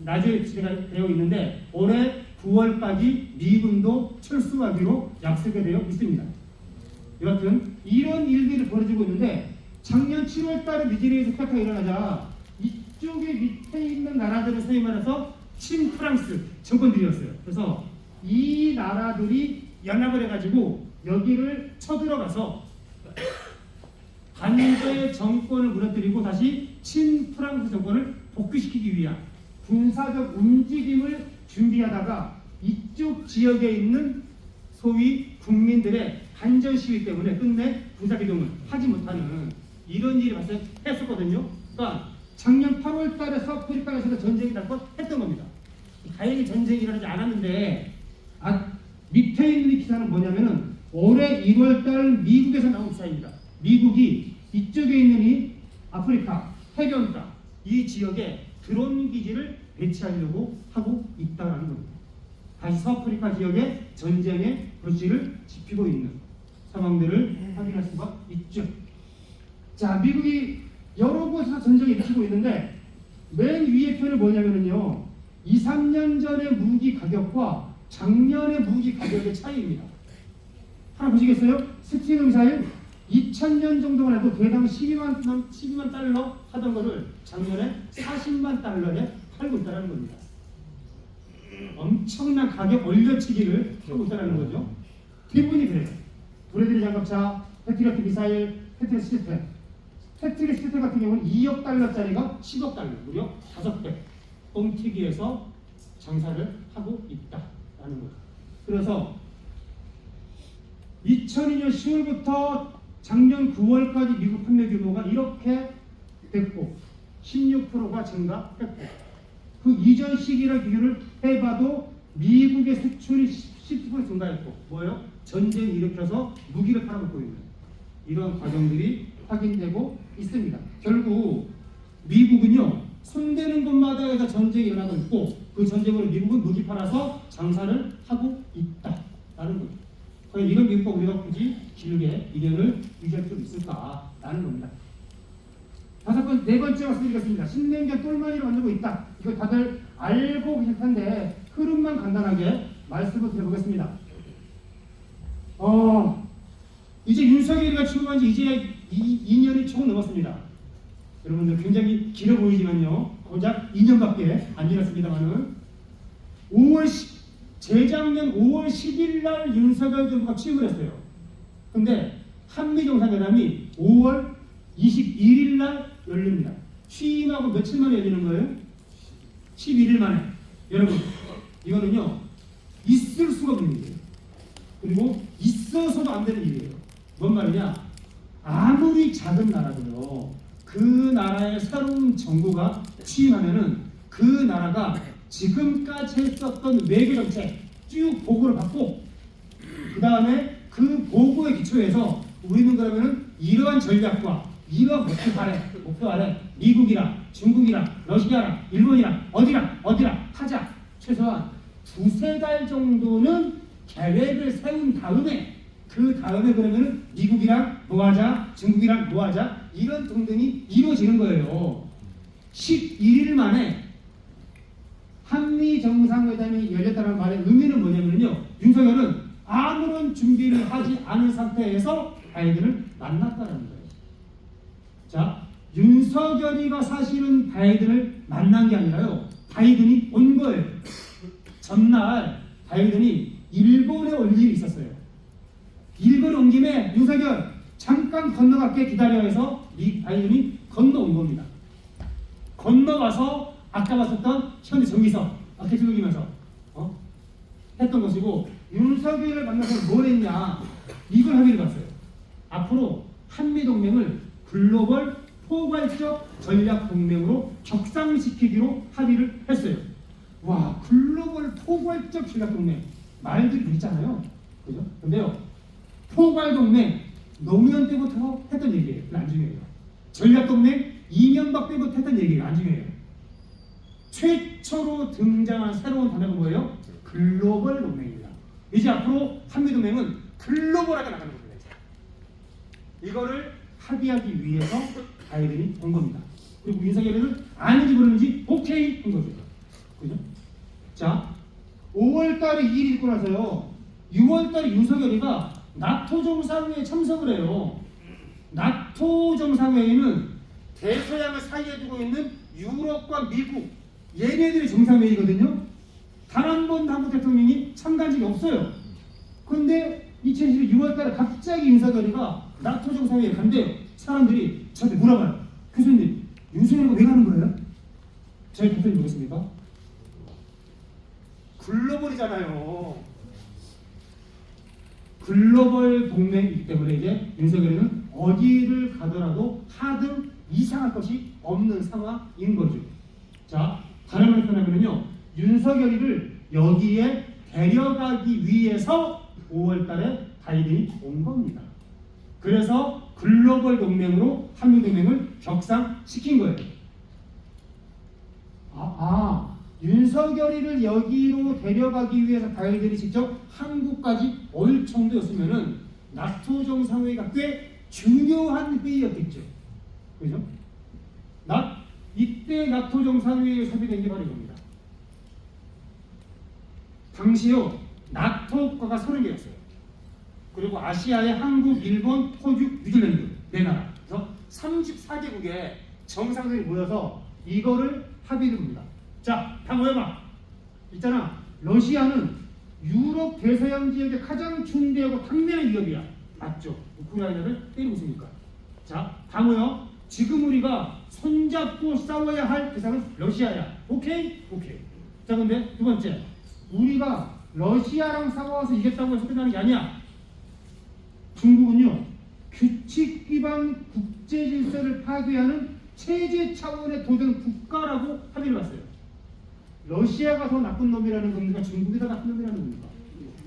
낮에 지대가 되어 있는데 올해 9월까지 미군도 철수하기로 약속이 되어 있습니다. 여하튼 이런 일들이 벌어지고 있는데 작년 7월달에 니제르에서 쿠데타가 일어나자 이쪽에 밑에 있는 나라들을 소위 말해서 친프랑스 정권들이었어요. 그래서 이 나라들이 연합을 해가지고 여기를 쳐들어가서 반대 정권을 무너뜨리고 다시 친프랑스 정권을 복귀시키기 위한 군사적 움직임을 준비하다가 이쪽 지역에 있는 소위 국민들의 반전 시위 때문에 끝내 군사기동을 하지 못하는 이런 일이 발생했었거든요. 그러니까 작년 8월 달에 서아프리카에서 전쟁이 날 뻔했던 겁니다. 다행히 전쟁이 일어나지 않았는데 밑에 있는 이 기사는 뭐냐면은 올해 1월 달 미국에서 나온 기사입니다. 미국이 이쪽에 있는 이 아프리카 해변 땅 이 지역에 드론 기지를 배치하려고 하고 있다는 겁니다. 다시 서아프리카 지역에 전쟁의 불씨를 지피고 있는 상황들을 확인할 수가 있죠. 자, 미국이 여러 곳에서 전쟁에 미치고 있는데 맨 위에 편은 뭐냐면요 2, 3년 전의 무기 가격과 작년의 무기 가격의 차이입니다. 하나 보시겠어요? 스티브 미사일 2000년 정도만 해도 개당 12만 달러 하던 거를 작년에 40만 달러에 팔고 있다는 겁니다. 엄청난 가격 올려치기를 하고 있다는 거죠. 대부분이 그래요. 브래들리 장갑차, 패트리어트 미사일, 패트리어트 시스템. 패트리어트 시스템 같은 경우는 2억 달러짜리가 10억 달러, 무려 5배 뻥튀기해서 장사를 하고 있다라는 거죠. 그래서 2002년 10월부터 작년 9월까지 미국 판매 규모가 이렇게 됐고 16%가 증가했고 그 이전 시기랑 비교를 해봐도 미국의 수출이 10% 증가했고 뭐예요? 전쟁을 일으켜서 무기를 팔아먹고 있는 이런 과정들이 확인되고 있습니다. 결국 미국은요 손대는 곳마다 해서 전쟁이 일어나고 있고 그 전쟁으로 미국은 무기 팔아서 장사를 하고 있다라는 거죠. 이런 미국과 우리가 굳이 길게 의견을 유지할 필요 있을까라는 겁니다. 네 번째 말씀드리겠습니다. 신냉전 똘마니를 만들고 있다. 이거 다들 알고 계실 텐데 흐름만 간단하게 말씀을 드려보겠습니다. 이제 윤석열이가 출마한 지 이제 2년이 조금 넘었습니다. 여러분들 굉장히 길어 보이지만요. 고작 2년밖에 안 지났습니다만은 재작년 5월 10일 날 윤석열 정부가 취임을 했어요. 근데 한미 정상회담이 5월 21일 날 열립니다. 취임하고 며칠 만에 열리는 거예요? 11일 만에. 여러분, 이거는요, 있을 수가 없는 일이에요. 그리고 있어서도 안 되는 일이에요. 뭔 말이냐? 아무리 작은 나라도요, 그 나라의 새로운 정부가 취임하면은 그 나라가 지금까지 했었던 외교 정책 쭉 보고를 받고, 그 다음에 그 보고에 기초해서 우리는 그러면은 이러한 전략과 이러한 목표 아래 미국이랑 중국이랑 러시아랑 일본이랑 어디랑 하자. 최소한 2~3달 정도는 계획을 세운 다음에 그 다음에 그러면은 미국이랑 뭐하자, 중국이랑 뭐하자, 이런 등등이 이루어지는 거예요. 11일 만에 한미 정상회담이 열렸다는 말의 의미는 뭐냐면요, 윤석열은 아무런 준비를 하지 않은 상태에서 바이든을 만났다는 거예요. 자, 윤석열이가 사실은 바이든을 만난 게 아니라요, 바이든이 온 거예요. 전날 바이든이 일본에 올 일이 있었어요. 일본 온 김에 윤석열 잠깐 건너갈게 기다려 해서 바이든이 건너온 겁니다. 건너와서 아까 봤었던 현대 정기석 아까 즐기면서 했던 것이고, 윤석열을 만나서 뭘 했냐, 이걸 합의를 봤어요. 앞으로 한미동맹을 글로벌 포괄적 전략동맹으로 격상시키기로 합의를 했어요. 와, 글로벌 포괄적 전략동맹 말들이 있잖아요, 그죠? 근데요, 포괄동맹 노무현 때부터 했던 얘기예요. 안 중요해요. 전략동맹 이명박 때부터 했던 얘기예요. 안 중요해요. 최초로 등장한 새로운 단어가 뭐예요? 글로벌 동맹입니다. 이제 앞으로 한미동맹은 글로벌하게 나가는 겁니다. 이거를 합의하기 위해서 바이든이 온 겁니다. 그리고 윤석열은 아는지 모르는지 오케이 한 거죠. 그죠? 자, 5월달에 이 일이 있고 나서요, 6월달에 윤석열이가 나토 정상회의에 참석을 해요. 나토 정상회의는 대서양을 사이에 두고 있는 유럽과 미국, 얘네들의 정상회의거든요. 단 한 번도 한국 대통령이 참가한 적이 없어요. 그런데 2012년 6월달에 갑자기 윤석열이가 나토 정상회의에 간대요. 사람들이 저한테 물어봐요. 교수님, 윤석열이가 왜 가는 거예요? 저희 대표님 모르겠습니까? 글로벌이잖아요. 글로벌 동맹이기 때문에 이제 윤석열이는 어디를 가더라도 하등 이상할 것이 없는 상황인 거죠. 자, 다른 말로 표현하면요, 윤석열이를 여기에 데려가기 위해서 5월달에 바이든이 온 겁니다. 그래서 글로벌 동맹으로 한미 동맹을 격상시킨 거예요. 윤석열이를 여기로 데려가기 위해서 바이든이 직접 한국까지 올 정도였으면은 나토 정상회의가 꽤 중요한 회의였겠죠. 그죠? 이때 나토 정상회의에 섭외된 게 바로 이겁니다. 당시요, 나토 국가가 30개였어요. 그리고 아시아의 한국, 일본, 호주, 뉴질랜드 4나라. 그래서 34개국의 정상들이 모여서 이거를 합의를 합니다. 자, 다 모여봐. 있잖아, 러시아는 유럽 대서양 지역의 가장 중대하고 당면한 위협이야. 맞죠? 우크라이나를 때리고 있으니까. 자, 다 모여. 지금 우리가 손잡고 싸워야 할 대상은 러시아야. 오케이? 오케이. 자, 근데 두 번째, 우리가 러시아랑 싸워서 이겼다고 해서 끝나는 게 아니야. 중국은요, 규칙 기반 국제 질서를 파괴하는 체제 차원의 도전 국가라고 합의를 봤어요. 러시아가 더 나쁜 놈이라는 겁니까? 중국이 더 나쁜 놈이라는 겁니까?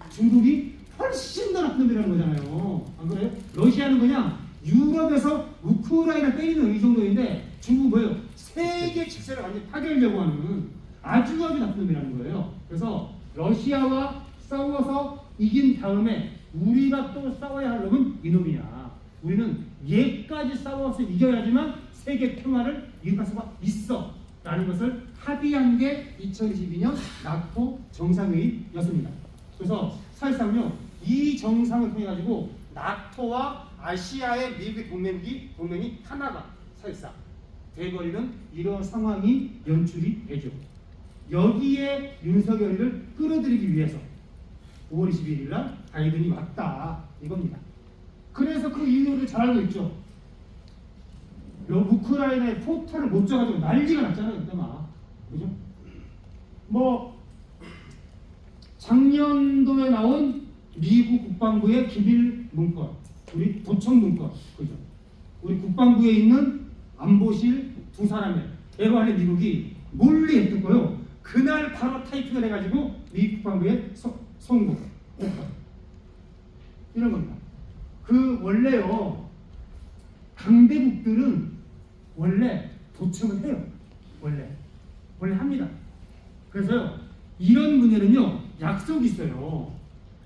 중국이 훨씬 더 나쁜 놈이라는 거잖아요. 안 그래요? 러시아는 그냥 유럽에서 우크라이나 때리는 이 정도인데, 중국은 뭐예요? 세계 질서를 완전히 파괴하려고 하는 아주 나쁜 놈이라는 거예요. 그래서 러시아와 싸워서 이긴 다음에 우리가 또 싸워야 할 놈은 이놈이야. 우리는 얘까지 싸워서 이겨야지만 세계 평화를 이끌 수가 있어 라는 것을 합의한 게 2022년 나토 정상회의였습니다. 그래서 사실상요, 이 정상을 통해 가지고 나토와 아시아의 미국의 동맹이 하나가 사실상 돼버리는 이런 상황이 연출이 되죠. 여기에 윤석열이를 끌어들이기 위해서 5월 22일 날 바이든이 왔다 이겁니다. 그래서 그 이유를 잘 알고 있죠. 우크라이나의 포탈을 못 져가지고 난리가 났잖아요. 그때 막 그죠? 뭐 작년도에 나온 미국 국방부의 기밀 문건, 우리 도청 문건, 그죠? 우리 국방부에 있는 안보실 두 사람의 대화를 미국이 몰래 했었고요. 그날 바로 타이핑을 해가지고 미 국방부에 송고 이런 겁니다. 그 원래요 강대국들은 원래 도청을 해요. 원래 합니다. 그래서 이런 문제는요 약속이 있어요.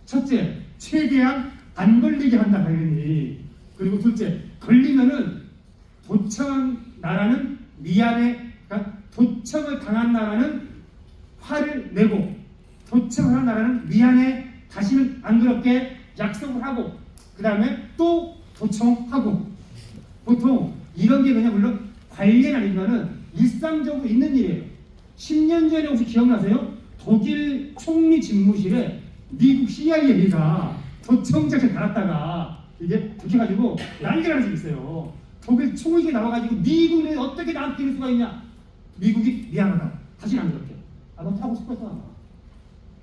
첫째, 최대한 안 걸리게 한다 당연히. 그리고 둘째, 걸리면은 도청한 나라는 미안해. 그러니까 도청을 당한 나라는 화를 내고 도청한 나라는 미안해. 다시는 안 그렇게 약속을 하고 그 다음에 또 도청하고. 보통 이런 게 그냥 물론 관례는 아니지만은 일상적으로 있는 일이에요. 10년 전에 혹시 기억나세요? 독일 총리 집무실에 미국 CIA가 도청장을 달았다가 이게 그렇게 가지고 난리가 난 적이 있어요. 독일 총리가 나와가지고 미국은 어떻게 나한테 이럴 수가 있냐? 미국이 미안하다. 다시는 안 그렇게. 너 타고 싶었어 아마.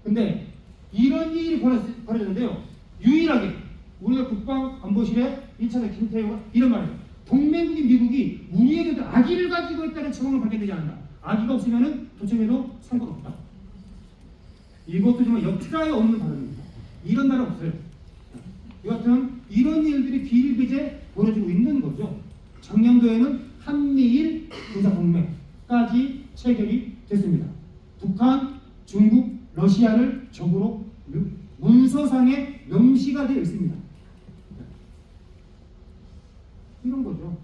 근데 이런 일이 벌어졌는데요. 유일하게 우리가 국방안보실에 1차장 김태우가 이런 말을 해요. 동맹국인 미국이 우리에게도 악의를 가지고 있다는 청원을 받게 되지 않는다. 악의가 없으면은 도청해도 상관없다. 이것도 정말 역사에 없는 발언입니다. 이런 나라 없어요. 여하튼 이런 일들이 비일비재 벌어지고 있는 거죠. 작년도에는 한미일 군사동맹까지 체결이 됐습니다. 북한, 중국, 러시아를 적으로 문서상에 명시가 되어 있습니다. 이런 거죠.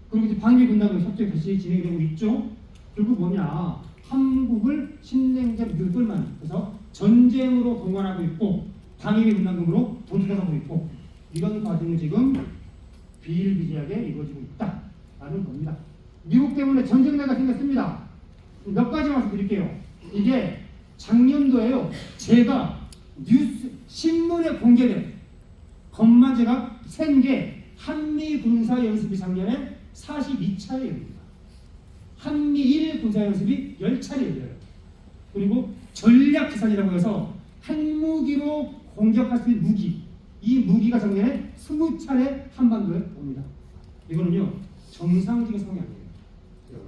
그리고 이제 방위 분담금 협정이 다시 진행되고 있죠. 결국 뭐냐? 한국을 신냉제 미국을 끌만 그래서 전쟁으로 동원하고 있고 방위 분담금으로 돈가하고 있고 이런 과정이 지금 비일비재하게 이루어지고 있다라는 겁니다. 미국 때문에 전쟁내가 생겼습니다. 몇 가지 말씀드릴게요. 이게 작년도에요. 제가 뉴스 신문에 공개된 것만 제가 센 게 한미 군사 연습이 작년에 42차례 열립니다. 한미일 군사 연습이 10차례 열려요. 그리고 전략 기산이라고 해서 핵무기로 공격할 수 있는 무기, 이 무기가 작년에 20차례 한반도에 옵니다. 이거는요 정상적인 상황이 아니에요.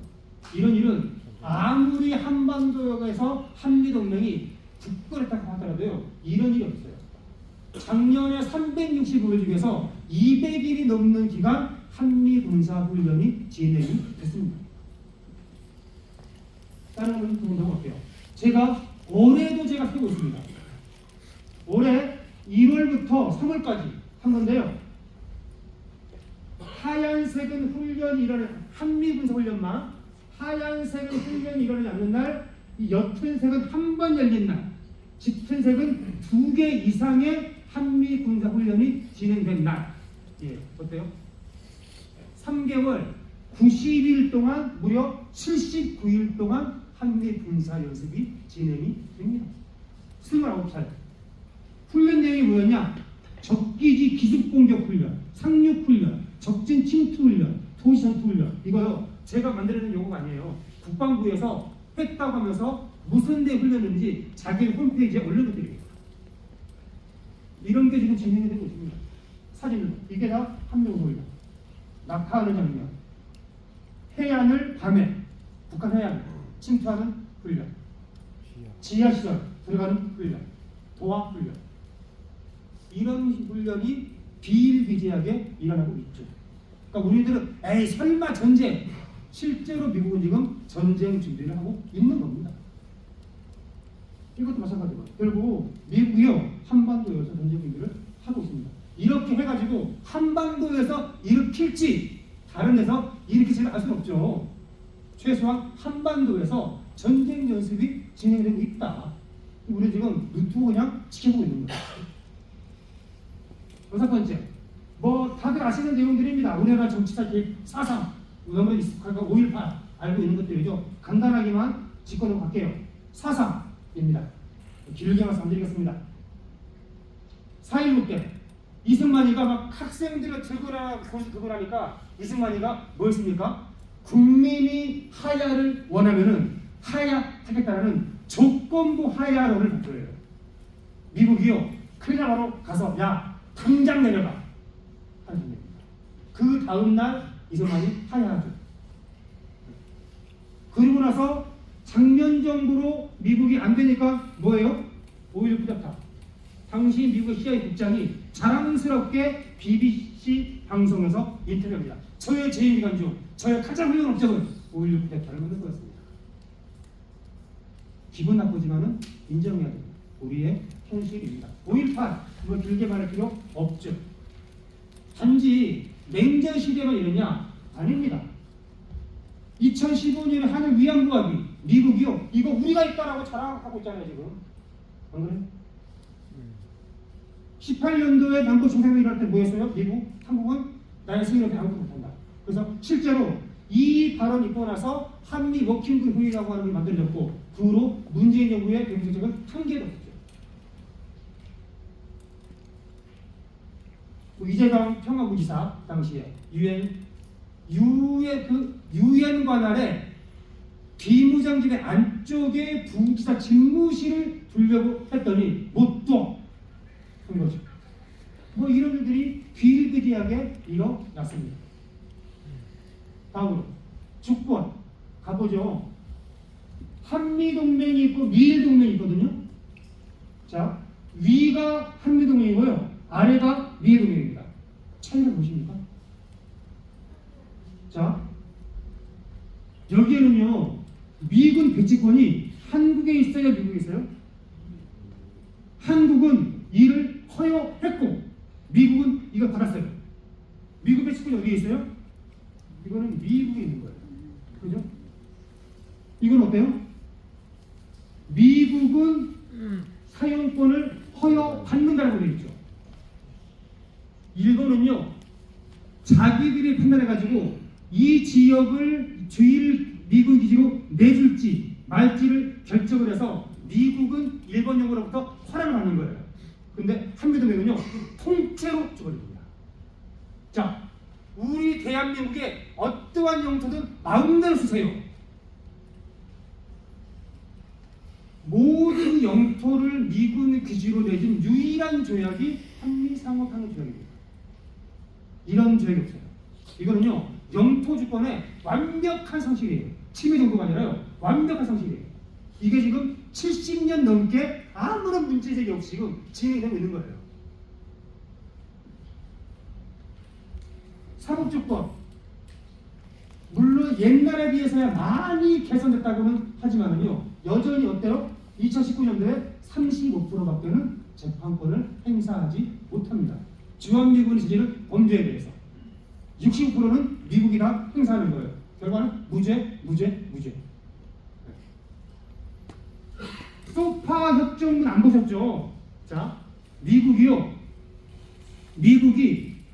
이런 일은 아무리 한반도에서 한미동맹이 굳건했다고 하더라도요 이런 일이 없어요. 작년에 365일 중에서 200일이 넘는 기간 한미 군사 훈련이 진행이 됐습니다. 다른 건 동영상 어때요? 제가 올해도 제가 쓰고 있습니다. 올해 1월부터 3월까지 한 건데요. 하얀색은 훈련이 일어나는 한미 군사 훈련만, 하얀색은 훈련이 일어나지 않는 날, 이 옅은 색은 한 번 열린 날, 짙은 색은 2개 이상의 한미 군사 훈련이 진행된 날. 예, 어때요? 3개월 90일 동안 무려 79일 동안 한미 군사 연습이 진행이 됩니다. 29차례. 훈련 내용이 뭐였냐? 적기지 기습공격 훈련, 상륙 훈련, 적진 침투 훈련, 도시 전투 훈련. 이거요 제가 만들어낸 용어가 아니에요. 국방부에서 했다고 하면서 무슨 데 훈련인지 자기 홈페이지에 올려놓드립니다. 이런 게 지금 진행이 되고 있습니다. 사진은 이게 다 한미군 훈련. 낙하하는 장면, 해안을 밤에 북한 해안 침투하는 훈련, 지하시설 들어가는 훈련, 도하 훈련. 이런 훈련이 비일비재하게 일어나고 있죠. 그러니까 우리들은 에이 설마 전쟁, 실제로 미국은 지금 전쟁 준비를 하고 있는 겁니다. 이것도 마찬가지고 결국 미국이요 한반도에서 전쟁 준비를 하고 있습니다. 이렇게 해가지고 한반도에서 일으킬지 다른 데서 일으킬지는 알 수는 없죠. 최소한 한반도에서 전쟁 연습이 진행되고 있다. 우리 지금 유튜브 그냥 지켜보고 있는 거예요. 여섯 번째, 뭐 다들 아시는 내용들입니다. 우리나라 정치사 계획 4.3, 너무 익숙하고 5.18 알고 있는 것들이죠. 간단하게만 짚어놓고 갈게요. 4.3입니다. 길게 말씀드리겠습니다. 4.16 때 이승만이가 막 학생들을 들고 나니까 이승만이가 뭐 했습니까? 국민이 하야를 원하면은 하야하겠다라는 조건부 하야론을 발표해요. 미국이요. 그냥 바로 가서 야 당장 내려가 하는 겁니다. 그 다음날 이승만이 하야하죠. 그리고 나서 장면 정부로 미국이 안 되니까 뭐예요? 5.16 쿠데타. 당시 미국 CIA 국장이 자랑스럽게 BBC 방송에서 인터뷰합니다. 저의 재임기간 중 저의 가장 훌륭한 업적은 5.16 쿠데타를 만든 거였습니다. 기분 나쁘지만은 인정해야 됩니다. 우리의 현실입니다. 5.18 뭐 길게 말할 필요 없죠. 단지 냉전 시대만 이랬냐? 아닙니다. 2015년에 한일 위안부 합의 미국이요 이거 우리가 있다라고 자랑하고 있잖아요 지금. 안 그래요? 18년도에 남북 정상회의 일어날 때 뭐였어요? 미국, 한국은 나의 승인을 아무것도 못한다. 그래서 실제로 이 발언이 있고 나서 한미 워킹그룹 회의라고 하는 게 만들어졌고 그 후로 문재인 정부의 대북정책은 한 개도 없었죠. 이재강 평화부지사 당시에 유엔 관할에 비무장지대 안쪽에 부지사 집무실을 두려고 했더니 못 둬. 그런 거죠. 뭐 이런 일들이 비일비재하게 일어났습니다. 다음으로 주권 가보죠. 한미동맹이 있고 미일동맹이 있거든요. 자, 위가 한미동맹이고요. 아래가 미일동맹입니다. 차이를 보십니까? 자, 여기에는요. 미군 배치권이 한국에 있어요? 미국에 있어요? 한국은 이를 허용했고 미국은 이걸 받았어요. 미국 배치권이 어디에 있어요? 이거는 미국에 있는 거예요. 그죠? 이건 어때요? 미국은 사용권을 허용받는다고 되어 있죠. 일본은요, 자기들이 판단해가지고 이 지역을 주일 미군 기지로 내줄지 말지를 결정을 해서 미국은 일본 정부로부터 허락을 받는 거예요. 근데 한미동맹은요, 통째로 줘버립니다. 자, 우리 대한민국의 어떠한 영토든 마음대로 쓰세요. 모든 영토를 미군 기지로 내준 유일한 조약이 한미상호탄 조약입니다. 이런 조약이 없어요. 이거는요, 영토 주권의 완벽한 상식이에요. 침해 정도가 아니라요, 완벽한 상식이에요. 이게 지금 70년 넘게 아무런 문제제기 없이 지금 진행이 되고 있는 거예요. 사법주권, 물론 옛날에 비해서야 많이 개선됐다고는 하지만은요, 여전히 어때요? 2019년도에 35%밖에는 재판권을 행사하지 못합니다. 주한미군이 저지른 범죄에 대해서 65%는 미국이 다 행사하는 거예요. 결과는 무죄. 소파 협정문 안 보셨죠? 자, 미국이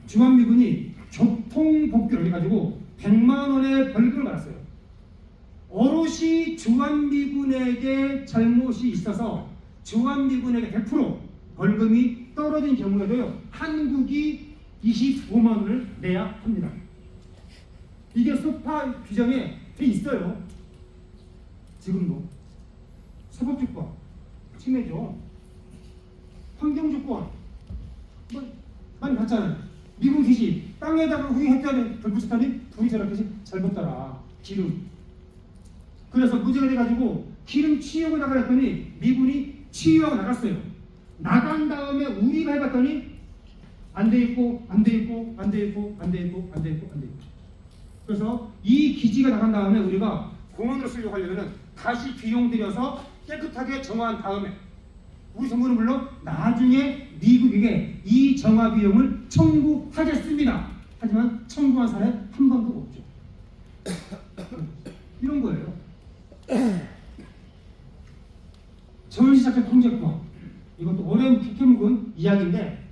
주한미군이 교통법규를 해가지고 100만 원의 벌금을 받았어요. 오롯이 주한미군에게 잘못이 있어서 주한미군에게 100% 벌금이 떨어진 경우에도요, 한국이 25만 원을 내야 합니다. 이게 소파 규정에 돼 있어요. 지금도. 사법주권 침해죠. 환경주권 뭐 많이 봤잖아요. 미군 기지 땅에다가 후행했더니 불 붙였더니 불이 저렇게 잘 붙더라. 기름. 그래서 문제가 돼가지고 기름 치우고 나가라 했더니 미군이 치유하고 나갔어요. 나간 다음에 우리가 해봤더니 안 돼 있고. 그래서 이 기지가 나간 다음에 우리가 공원으로 쓰려고 하려면 다시 비용 들여서 깨끗하게 정화한 다음에 우리 정부는 물론 나중에 미국에게 이 정화 비용을 청구하겠습니다. 하지만 청구한 사례 한 번도 없죠. 이런 거예요. 전시작전 통제권, 이것도 어려운 캐묻은 이야기인데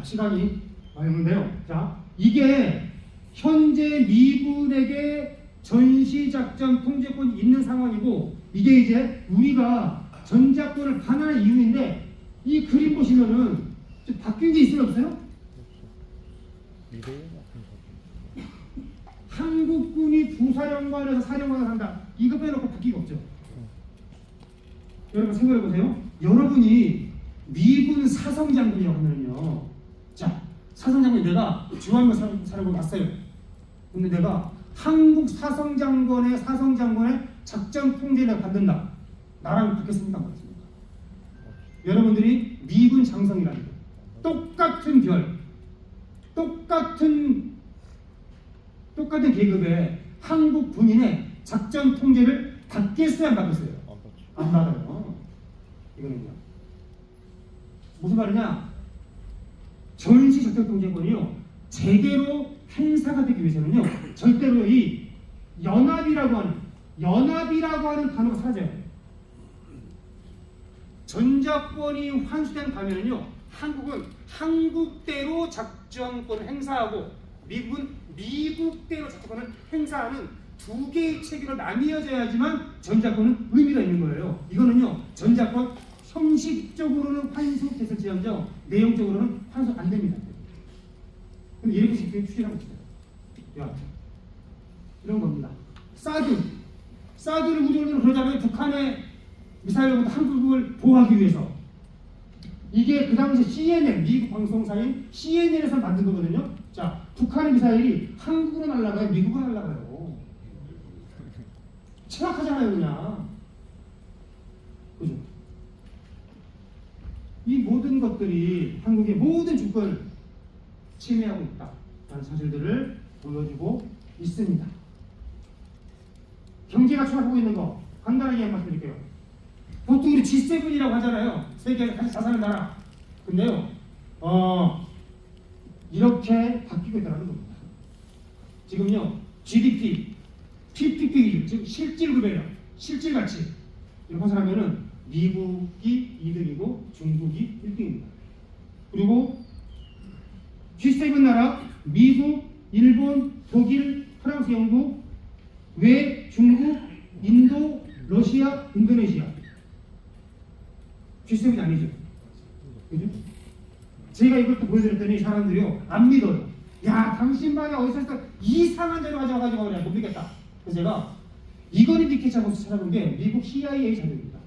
시간이 많이 없는데요. 자, 이게 현재 미군에게 전시작전 통제권이 있는 상황이고, 이게 이제 우리가 전작권을 반환한 이유인데, 이 그림 보시면은 좀 바뀐 게 있어요, 없어요? 한국군이 부사령관에서 사령관을 한다. 이거 빼놓고 바뀐 게 없죠. 여러분 생각해 보세요. 여러분이 미군 사성장군이라고 하면요. 자, 사성장군 내가 주한미 사령관 갔어요. 근데 내가 한국 사성장군의 작전 통제를 받는다. 나랑 바뀌었습니까? 맞습니까? 여러분들이 미군 장성이라는 거. 똑같은 별, 똑같은 계급의 한국 군인의 작전 통제를 받겠어요, 안 받겠어요? 안 받아요. 이거는요. 무슨 말이냐? 전시 작전 통제권이요. 제대로 행사가 되기 위해서는요. 절대로 이 연합이라고 하는 단어가 사라져야 돼요. 전작권이 환수된 가면은요. 한국은 한국대로 작전권을 행사하고 미국은 미국대로 작전권을 행사하는 두 개의 체계로 나뉘어져야지만 전작권은 의미가 있는 거예요. 이거는요. 전작권 형식적으로는 환수됐을지언정 내용적으로는 환수 안 됩니다. 그럼 예를 들어서 추진하고 있어요. 이런 겁니다. 사드를 우리는 그러자면 북한의 미사일로부터 한국을 보호하기 위해서 이게 그 당시 CNN, 미국 방송사인 CNN에서 만든 거거든요. 자, 북한의 미사일이 한국으로 날아가요? 미국으로 날아가요? 정확하잖아요, 그냥. 그죠? 이 모든 것들이 한국의 모든 주권을 침해하고 있다라는 사실들을 보여주고 있습니다. 경제가 추락하고 있는 거 간단하게 말씀드릴게요. 보통 우리 G7이라고 하잖아요. 세계에서 가장 자산을 나라. 근데요, 이렇게 바뀌고 있다는 겁니다. 지금요, GDP, PPP 기준, 즉 실질급여요, 실질가치 이렇게 환산하면은 미국이 2등이고 중국이 1등입니다. 그리고 G7 나라 미국, 일본, 독일, 프랑스, 영국 외 중국, 인도, 러시아, 인도네시아. G7이 아니죠. 그죠? 제가 이걸 또 보여드렸더니 사람들이요 안 믿어요. 야, 당신만이 어디서 이상한 자료 가져와가지고 그래 못 믿겠다. 그래서 제가 이거는 믿겠다고 찾아본 게 미국 CIA 자료입니다.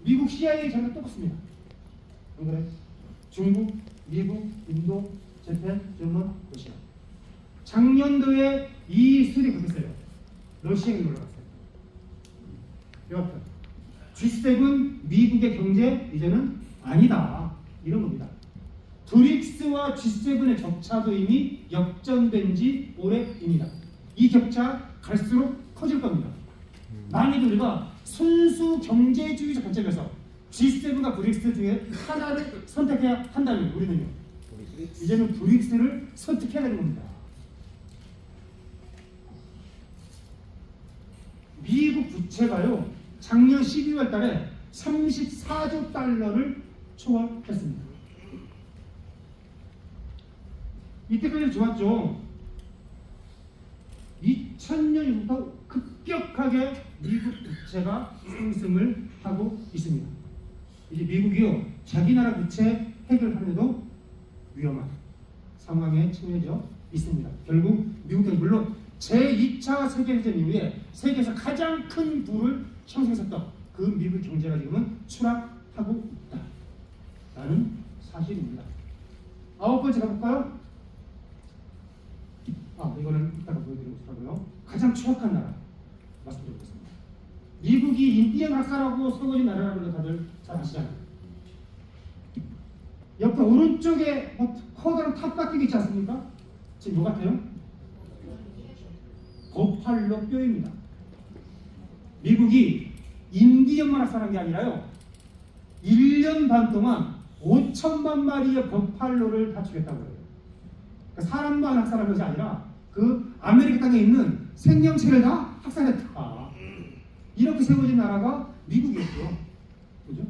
미국 CIA 자료 똑같습니다. 안 그래? 중국, 미국, 인도, 재팬, 일본, 러시아. 작년도에 이 수준이 급했어요. 러시아에 올라갔어요. 여하튼 G7 미국의 경제 이제는 아니다. 이런 겁니다. 브릭스와 G7의 격차도 이미 역전된 지 오래입니다. 이 격차 갈수록 커질 겁니다. 만약 우리가 순수 경제주의적 관점에서 G7과 브릭스 중에 하나를 선택해야 한다면 우리는요. 이제는 브릭스를 선택해야 되는 겁니다. 미국 부채가요. 작년 12월 달에 34조 달러를 초월했습니다. 이때까지 좋았죠. 2000년부터 급격하게 미국 부채가 상승을 하고 있습니다. 이제 미국이요 자기 나라 부채 해결하는데도 위험한 상황에 처해져 있습니다. 결국 미국은 물론 제2차 세계대전 이후에 세계에서 가장 큰 부를 형성했었던 그 미국 경제가 지금은 추락하고 있다라는 사실입니다. 9번째 가볼까요? 이거는 이따가 보여드리고 싶어요. 가장 추악한 나라 말씀드리겠습니다. 미국이 인디언 학살하고 서거진 나라라는 걸 다들 잘 아시잖아요. 옆에 오른쪽에 커다란 탑 같은 게 있지 않습니까? 지금 뭐 같아요? 버팔로 뼈입니다. 미국이 인디언만 학살한 게 아니라요. 1년 반 동안 5천만 마리의 버팔로를 다 죽였다고 해요. 그러니까 사람만 학살한 것이 아니라 그 아메리카 땅에 있는 생명체를 다 학살했다. 이렇게 세워진 나라가 미국이었죠. 그죠?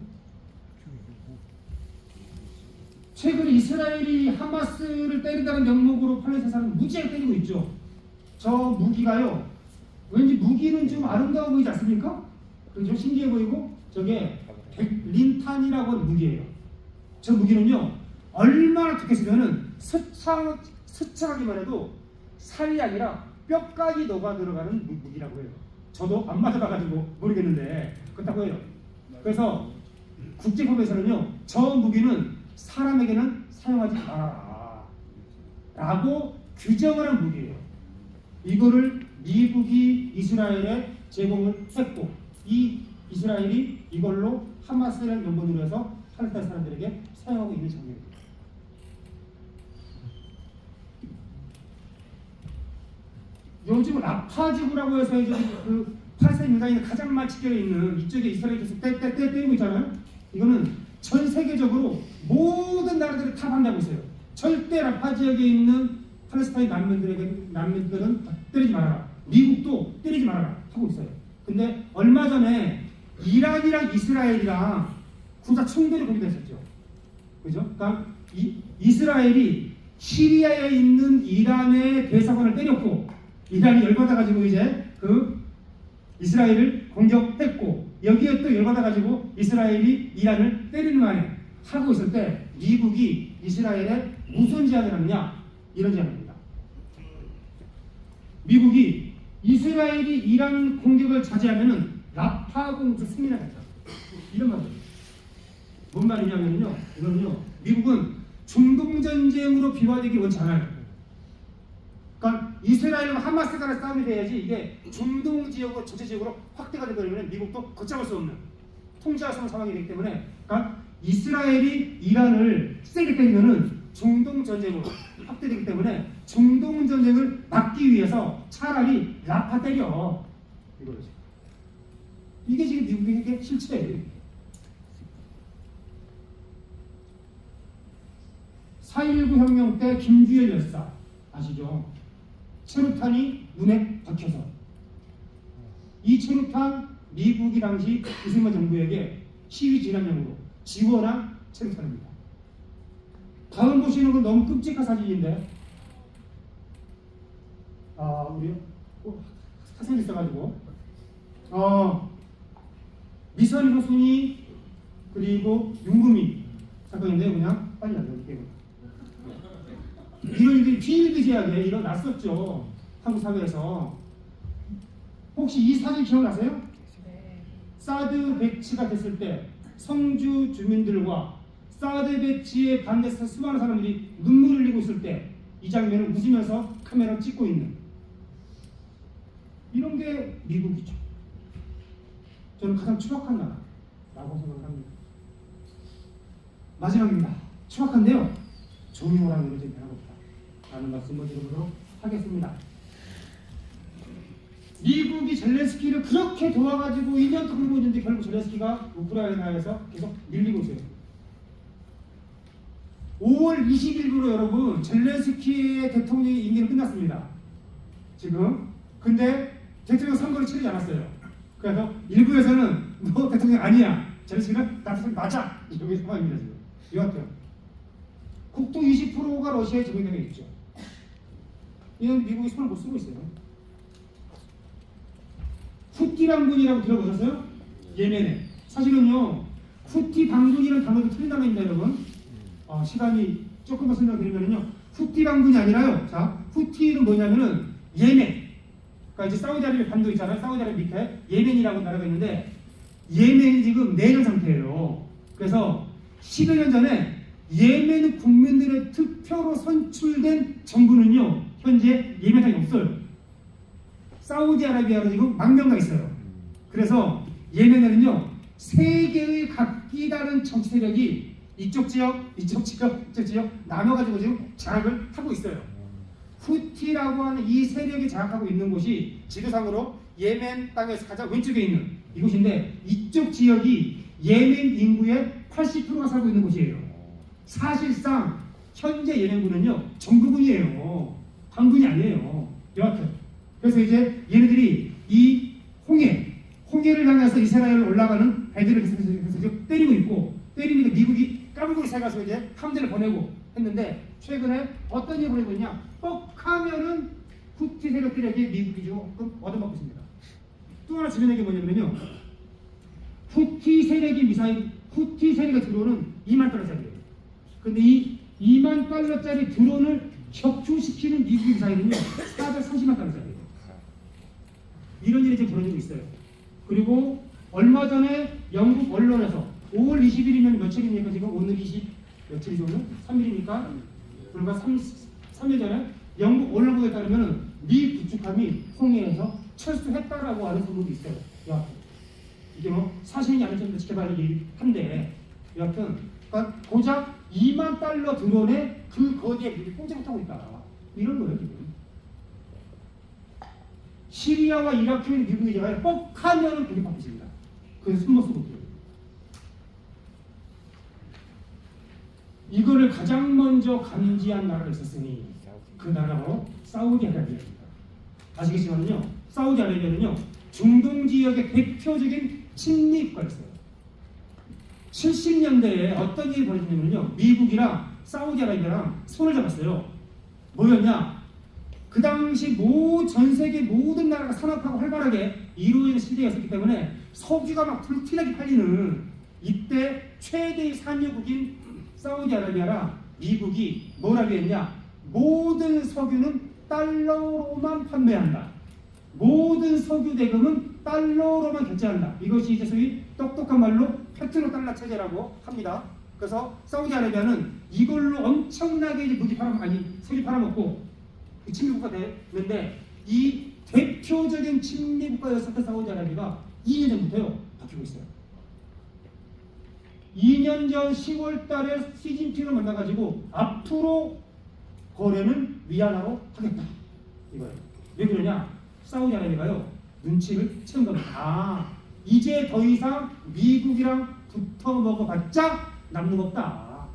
최근에 이스라엘이 하마스를 때린다는 명목으로 팔레스타인 사람을 무지하게 때리고 있죠. 저 무기가요, 왠지 무기는 좀 아름다워 보이지 않습니까? 좀 신기해 보이고, 저게 백린탄이라고 하는 무기예요. 저 무기는요, 얼마나 좋겠으면은 스쳐가기만 해도 살이 아니라 뼈까지 녹아 들어가는 무기라고 해요. 저도 안 맞아봐가지고 모르겠는데 그렇다고 해요. 그래서 국제법에서는요, 저 무기는 사람에게는 사용하지 말아라 라고 규정을 한 무기예요. 이거를 미국이 이스라엘에 제공을 했고, 이 이스라엘이 이걸로 하마스를 명분으로 해서 팔레스타인 사람들에게 사용하고 있는 장면입니다. 요즘 라파지구라고 해서 이제 그 팔레스타인 민간인이 가장 많이 지켜져 있는 이쪽에 이스라엘이 계속 때리고 있잖아요. 이거는 전 세계적으로 모든 나라들이 다 반대하고 있어요. 절대 라파 지역에 있는 팔레스타인 난민들은 때리지 말아라. 미국도 때리지 말아라 하고 있어요. 근데 얼마 전에 이란이랑 이스라엘이랑 군사 충돌이 벌어졌었죠. 그죠? 그러니까 이스라엘이 시리아에 있는 이란의 대사관을 때렸고, 이란이 열받아가지고 이제 그 이스라엘을 공격했고, 여기에 또 열받아가지고 이스라엘이 이란을 때리는 만에 하고 있을 때 미국이 이스라엘에 무슨 제안을 하느냐? 이런 제안입니다. 미국이 이스라엘이 이란 공격을 자제하면은 라파 공격 승리를 하자. 이런 말이에요. 뭔 말이냐면요, 이거는요, 미국은 중동 전쟁으로 비화되기 원치 않아요. 그러니까 이스라엘과 하마스 간의 싸움이 돼야지 이게 중동 지역으로 전체 지역으로 확대가 되버리면 미국도 걷잡을 수 없는 통제할 수 없는 상황이 되기 때문에, 그러니까 이스라엘이 이란을 세게 때리면은 중동 전쟁으로 확대되기 때문에 중동 전쟁을 막기 위해서 차라리 라파 때려, 이거죠. 이게 지금 미국의 실체예요. 4.19 혁명 때 김주열 열사 아시죠? 체류탄이 눈에 박혀서, 이 체류탄 미국이 당시 이승만 정부에게 시위 진압용으로 지원한 체류탄입니다. 다음 보시는 건 너무 끔찍한 사진인데, 우리 사진이 있어가지고 미선희 교수님 그리고 윤구미 사건인데요. 그냥 빨리 알려드릴게요. 이런 일들이 비일비재하게 일어났었죠, 한국 사회에서. 혹시 이 사진 기억나세요? 네. 사드 배치가 됐을 때 성주 주민들과 사드 배치에 반대해서 수많은 사람들이 눈물을 흘리고 있을 때 이 장면을 웃으면서 카메라를 찍고 있는, 이런 게 미국이죠. 저는 가장 추악한 나라라고 생각합니다. 마지막입니다. 추악한데요, 종이호랑이를 좀 배워봅시다 라는 말씀을 드리도록 하겠습니다. 미국이 젤렌스키를 그렇게 도와가지고 2년 동안 끌고 있는데 결국 젤렌스키가 우크라이나에서 계속 밀리고 있어요. 5월 20일부로 여러분 젤렌스키의 대통령의 임기는 끝났습니다. 지금. 근데 대통령 선거를 치르지 않았어요. 그래서 일부에서는 너 대통령 아니야, 젤렌스키는 나한테 맞아, 이런 상황입니다. 지금 여하튼 국토 20%가 러시아에 적용되어 있죠. 이건 미국이 손을 못 쓰고 있어요. 후티 반군이라고 들어보셨어요? 예멘에. 사실은요, 후티 반군이라는 단어도 틀린 단어입니다, 여러분. 시간이 조금 더 설명드리면요, 후티 반군이 아니라요, 자, 후티는 뭐냐면은 예멘. 그러니까 이제 사우디아라비아 반도 있잖아요. 사우디아라비아 밑에 예멘이라고 나라가 있는데, 예멘이 지금 내전 상태예요. 그래서 10여 년 전에 예멘 국민들의 투표로 선출된 정부는요, 현재 예멘 땅이 없어요. 사우디아라비아로 지금 망명가 있어요. 그래서 예멘에는요, 세 개의 각기 다른 정치 세력이 이쪽 지역, 이쪽 지역, 이쪽 지역 나눠가지고 지금 장악을 하고 있어요. 후티라고 하는 이 세력이 장악하고 있는 곳이 지도상으로 예멘 땅에서 가장 왼쪽에 있는 이곳인데, 이쪽 지역이 예멘 인구의 80%가 살고 있는 곳이에요. 사실상 현재 예멘군은요, 정부군이에요. 반군이 아니에요. 여하튼 그래서 이제 얘네들이 이 홍해를 향해서 이스라엘로 올라가는 배들을 계속 때리고 있고, 때리니까 미국이 까불고 있어요. 가서 이제 함대를 보내고 했는데 최근에 어떤 일을 벌이고 있냐? 뻑하면은 후티 세력들에게 미국이 조금 얻어먹고 있습니다. 또 하나 주변에 게 뭐냐면요. 후티 세력이 들어오는 2만 달러짜리예요. 근데 이 2만 달러짜리 드론을 격추시키는 미국의 미사일은요 430만 달러짜리예요. 이런 일이 지금 벌어지고 있어요. 그리고 얼마 전에 영국 언론에서 5월 21일이면 며칠입니까? 지금 오늘 며칠이죠? 오늘? 3일이니까 불과 3일 전에 영국 언론에 따르면 미 구축함이 홍해에서 철수했다라고 하는 소문도 있어요. 여하튼 이게 뭐 사실인지 아닌지 좀 지켜봐야 할 일인데 여하튼 그러니까 고작 2만 달러 드론에 그 거기에 미국이 꼼짝 못하고 있다. 이런 거예요 지금. 시리아와 이라크에 미국이 제가 뻑하면 그게 바뀌십니다. 그래서 숨못 쓰고 있어요. 이거를 가장 먼저 감지한 나라가 있었으니 그 나라가 바로 사우디아라비아입니다. 아시겠지만요, 사우디아라비아는요 중동 지역의 대표적인 친미국가였어요. 70년대에 어떤 일이 벌어졌냐면요, 미국이랑 사우디아라비아랑 손을 잡았어요. 뭐였냐? 그 당시 전 세계 모든 나라가 산업하고 활발하게 이루어지는 시대였기 때문에 석유가 막 불티나게 팔리는 이때 최대의 산유국인 사우디아라비아랑 미국이 뭐라고 했냐? 모든 석유는 달러로만 판매한다. 모든 석유 대금은 달러로만 결제한다. 이것이 이제 소위 똑똑한 말로 페트로달러 체제라고 합니다. 그래서 사우디아라비아는 이걸로 엄청나게 이제 석유 팔아먹고 친미국가 됐는데 이 대표적인 친미국가였었던 사우디아라비아가 2년 전부터요 바뀌고 있어요. 2년 전 10월 달에 시진핑을 만나가지고 앞으로 거래는 위안화로 하겠다. 이거예요. 왜 그러냐? 사우디아라비아가요 눈치를 채운 겁니다. 이제 더 이상 미국이랑 붙어 먹어봤자 남는 거 없다.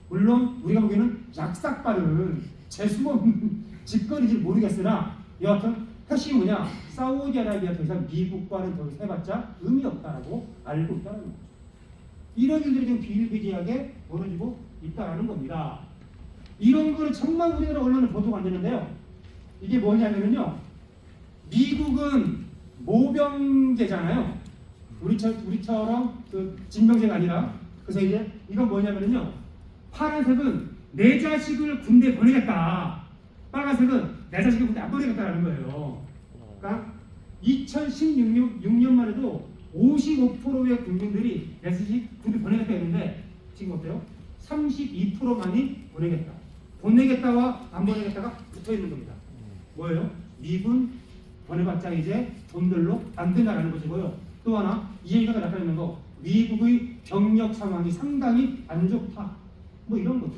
물론 우리가 보기에는 약삭빠른 재수없는 짓거리인지 모르겠으나 여하튼 핵심이 뭐냐? 사우디아라비아 더 이상 미국과는 더 이상 해봤자 의미 없다라고 알고 있다는 거죠. 이런 일들이 좀 비일비재하게 벌어지고 있다는 겁니다. 이런 거는 정말 우리나라 언론은 보도가 안 되는데요. 이게 뭐냐면요, 미국은 모병제잖아요. 우리처럼 그 진병제가 아니라. 그래서 이제 이건 뭐냐면요, 파란색은 내 자식을 군대 보내겠다, 빨간색은 내 자식을 군대 안 보내겠다라는 거예요. 그러니까 2016년만 해도 55%의 국민들이 내 자식 군대 보내겠다 했는데 지금 어때요? 32%만이 보내겠다. 보내겠다와 안 보내겠다가 붙어 있는 겁니다. 뭐예요? 미군 보내봤자 이제 돈 별로 안 된다라는 것이고요. 또 하나 이 얘기가 나타내는 거, 미국의 병력 상황이 상당히 안 좋다. 뭐 이런 거죠.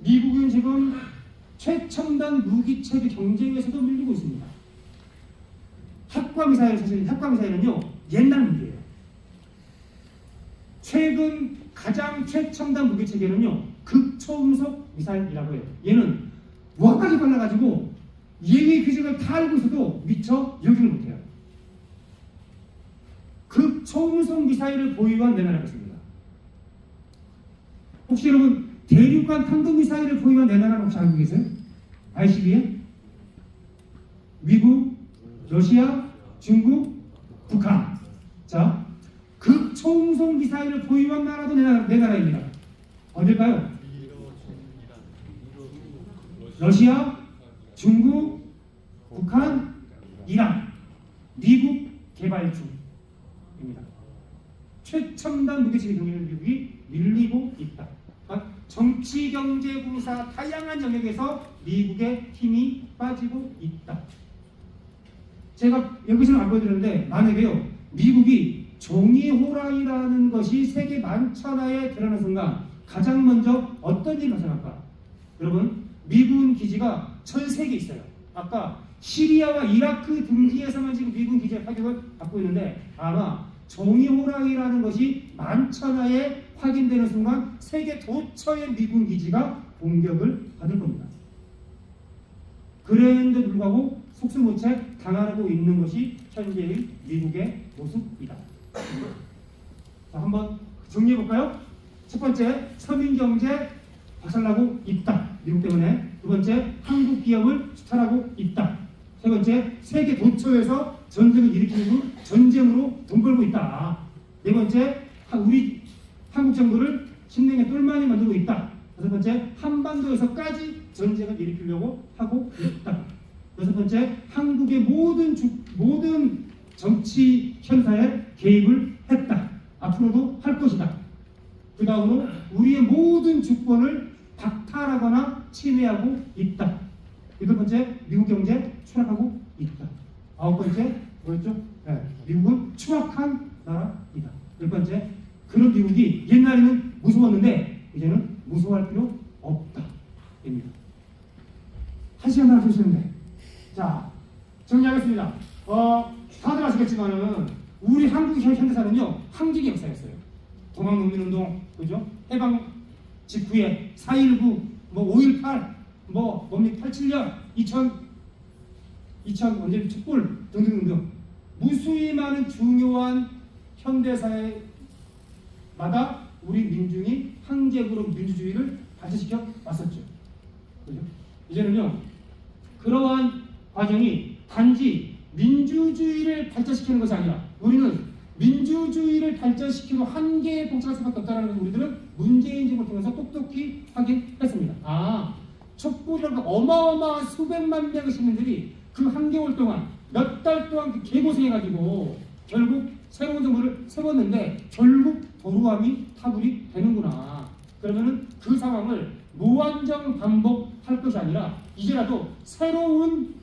미국은 지금 최첨단 무기체계 경쟁에서도 밀리고 있습니다. 사실 핵과미사일은요 옛날 무기예요. 최근 가장 최첨단 무기체계는요 극초음속 미사일이라고 해요. 얘는 워낙에 빨라가지고 얘의 규칙을 다 알고 있어도 미처 여기를 못해요. 극초음속 미사일을 보유한 네 나라가 있습니다. 혹시 여러분 대륙간 탄도미사일을 보유한 네 나라는 혹시 알고 계세요? ICBM? 미국, 러시아, 중국, 북한. 자, 극초음속 미사일을 보유한 나라도 네 나라입니다. 어딜까요? 러시아, 중국, 북한, 이란, 미국 개발 중입니다. 최첨단 무기체계 경쟁을 미국이 밀리고 있다. 그러니까 정치, 경제, 군사 다양한 영역에서 미국의 힘이 빠지고 있다. 제가 여기서는 안 보여드렸는데 만약에요 미국이 종이호랑이라는 것이 세계 만천하에 드러나는 순간 가장 먼저 어떤 일이 발생할까? 여러분, 미군 기지가 전 세계에 있어요. 아까 시리아와 이라크 등지에서만 지금 미군 기지의 타격을 받고 있는데 아마 종이호랑이라는 것이 만천하에 확인되는 순간 세계 도처의 미군 기지가 공격을 받을 겁니다. 그랬는데 불구하고 속수무책 당하고 있는 것이 현재의 미국의 모습이다. 자, 한번 정리해 볼까요? 첫 번째, 서민경제 박살나고 있다. 미국 때문에. 두 번째, 한국 기업을 수탈하고 있다. 세 번째, 세계 도처에서 전쟁을 일으키고 전쟁으로 돈 벌고 있다. 네 번째, 우리 한국 정부를 신냉에 똘마니 만들고 있다. 다섯 번째, 한반도에서까지 전쟁을 일으키려고 하고 있다. 여섯 번째, 한국의 모든 정치 현사에 개입을 했다. 앞으로도 할 것이다. 그 다음으로 우리의 모든 주권을 박탈하거나 침해하고 있다. 여덟 번째, 미국 경제 추락하고 있다. 아홉 번째, 뭐였죠? 네, 미국은 추악한 나라이다. 열 번째, 그런 미국이 옛날에는 무서웠는데 이제는 무서워할 필요 없다. 입니다. 한 시간만 하셨는데, 자, 정리하겠습니다. 다들 아시겠지만은 우리 한국 현대사는요 항쟁의 역사였어요. 동학농민운동, 그죠? 해방 직후에 4.19, 뭐 5.18, 뭡니까 87년, 2000 언제 촛불 등등등등 무수히 많은 중요한 현대사마다 우리 민중이 항쟁으로 민주주의를 발전시켜 왔었죠. 그죠? 이제는요 그러한 과정이 단지 민주주의를 발전시키는 것이 아니라 우리는 민주주의를 발전시키고 한계에 봉착할 수밖에 없다는 것을 우리들은 문재인 정부를 통해서 똑똑히 확인했습니다. 촛불이라는 어마어마한 수백만 명의 시민들이 그 한개월 동안 몇 달 동안 그 개고생해가지고 결국 새로운 정부를 세웠는데 결국 도루함이 타불이 되는구나. 그러면은 그 상황을 무한정 반복할 것이 아니라 이제라도 새로운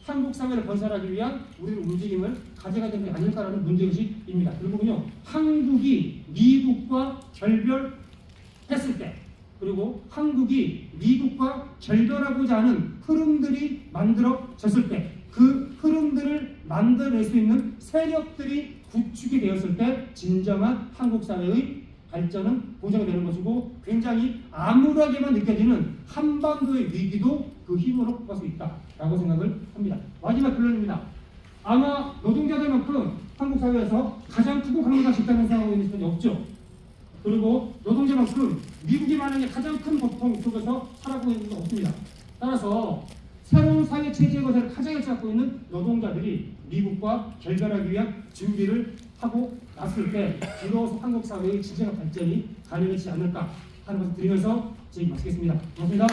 한국 사회를 건설하기 위한 우리의 움직임을 가져가야 되는 게 아닐까라는 문제의식입니다. 결국은요, 한국이 미국과 결별했을 때, 그리고 한국이 미국과 결별하고자 하는 흐름들이 만들어졌을 때, 그 흐름들을 만들어낼 수 있는 세력들이 구축이 되었을 때 진정한 한국 사회의 발전은 보장이 되는 것이고 굉장히 암울하게만 느껴지는 한반도의 위기도 그 힘으로 뽑을 수 있다라고 생각을 합니다. 마지막 결론입니다. 아마 노동자들만큼 한국 사회에서 가장 크고 강력한 집단을 생각하고 있는 사람이 없죠. 그리고 노동자만큼 미국이 만약에 가장 큰 고통 속에서 살아가고 있는 게 없습니다. 따라서 새로운 사회 체제의 것을 가장 갖고 있는 노동자들이 미국과 결별하기 위한 준비를 하고 났을 때 비로소 한국 사회의 진정한 발전이 가능하지 않을까 하는 것을 드리면서 제 얘기 마치겠습니다. 고맙습니다.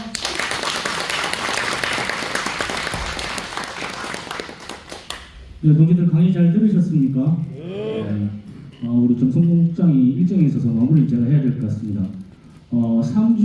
네, 동기들 강의 잘 들으셨습니까? 네. 우리 정성국 국장이 일정에 있어서 마무리를 제가 해야 될 것 같습니다. 3주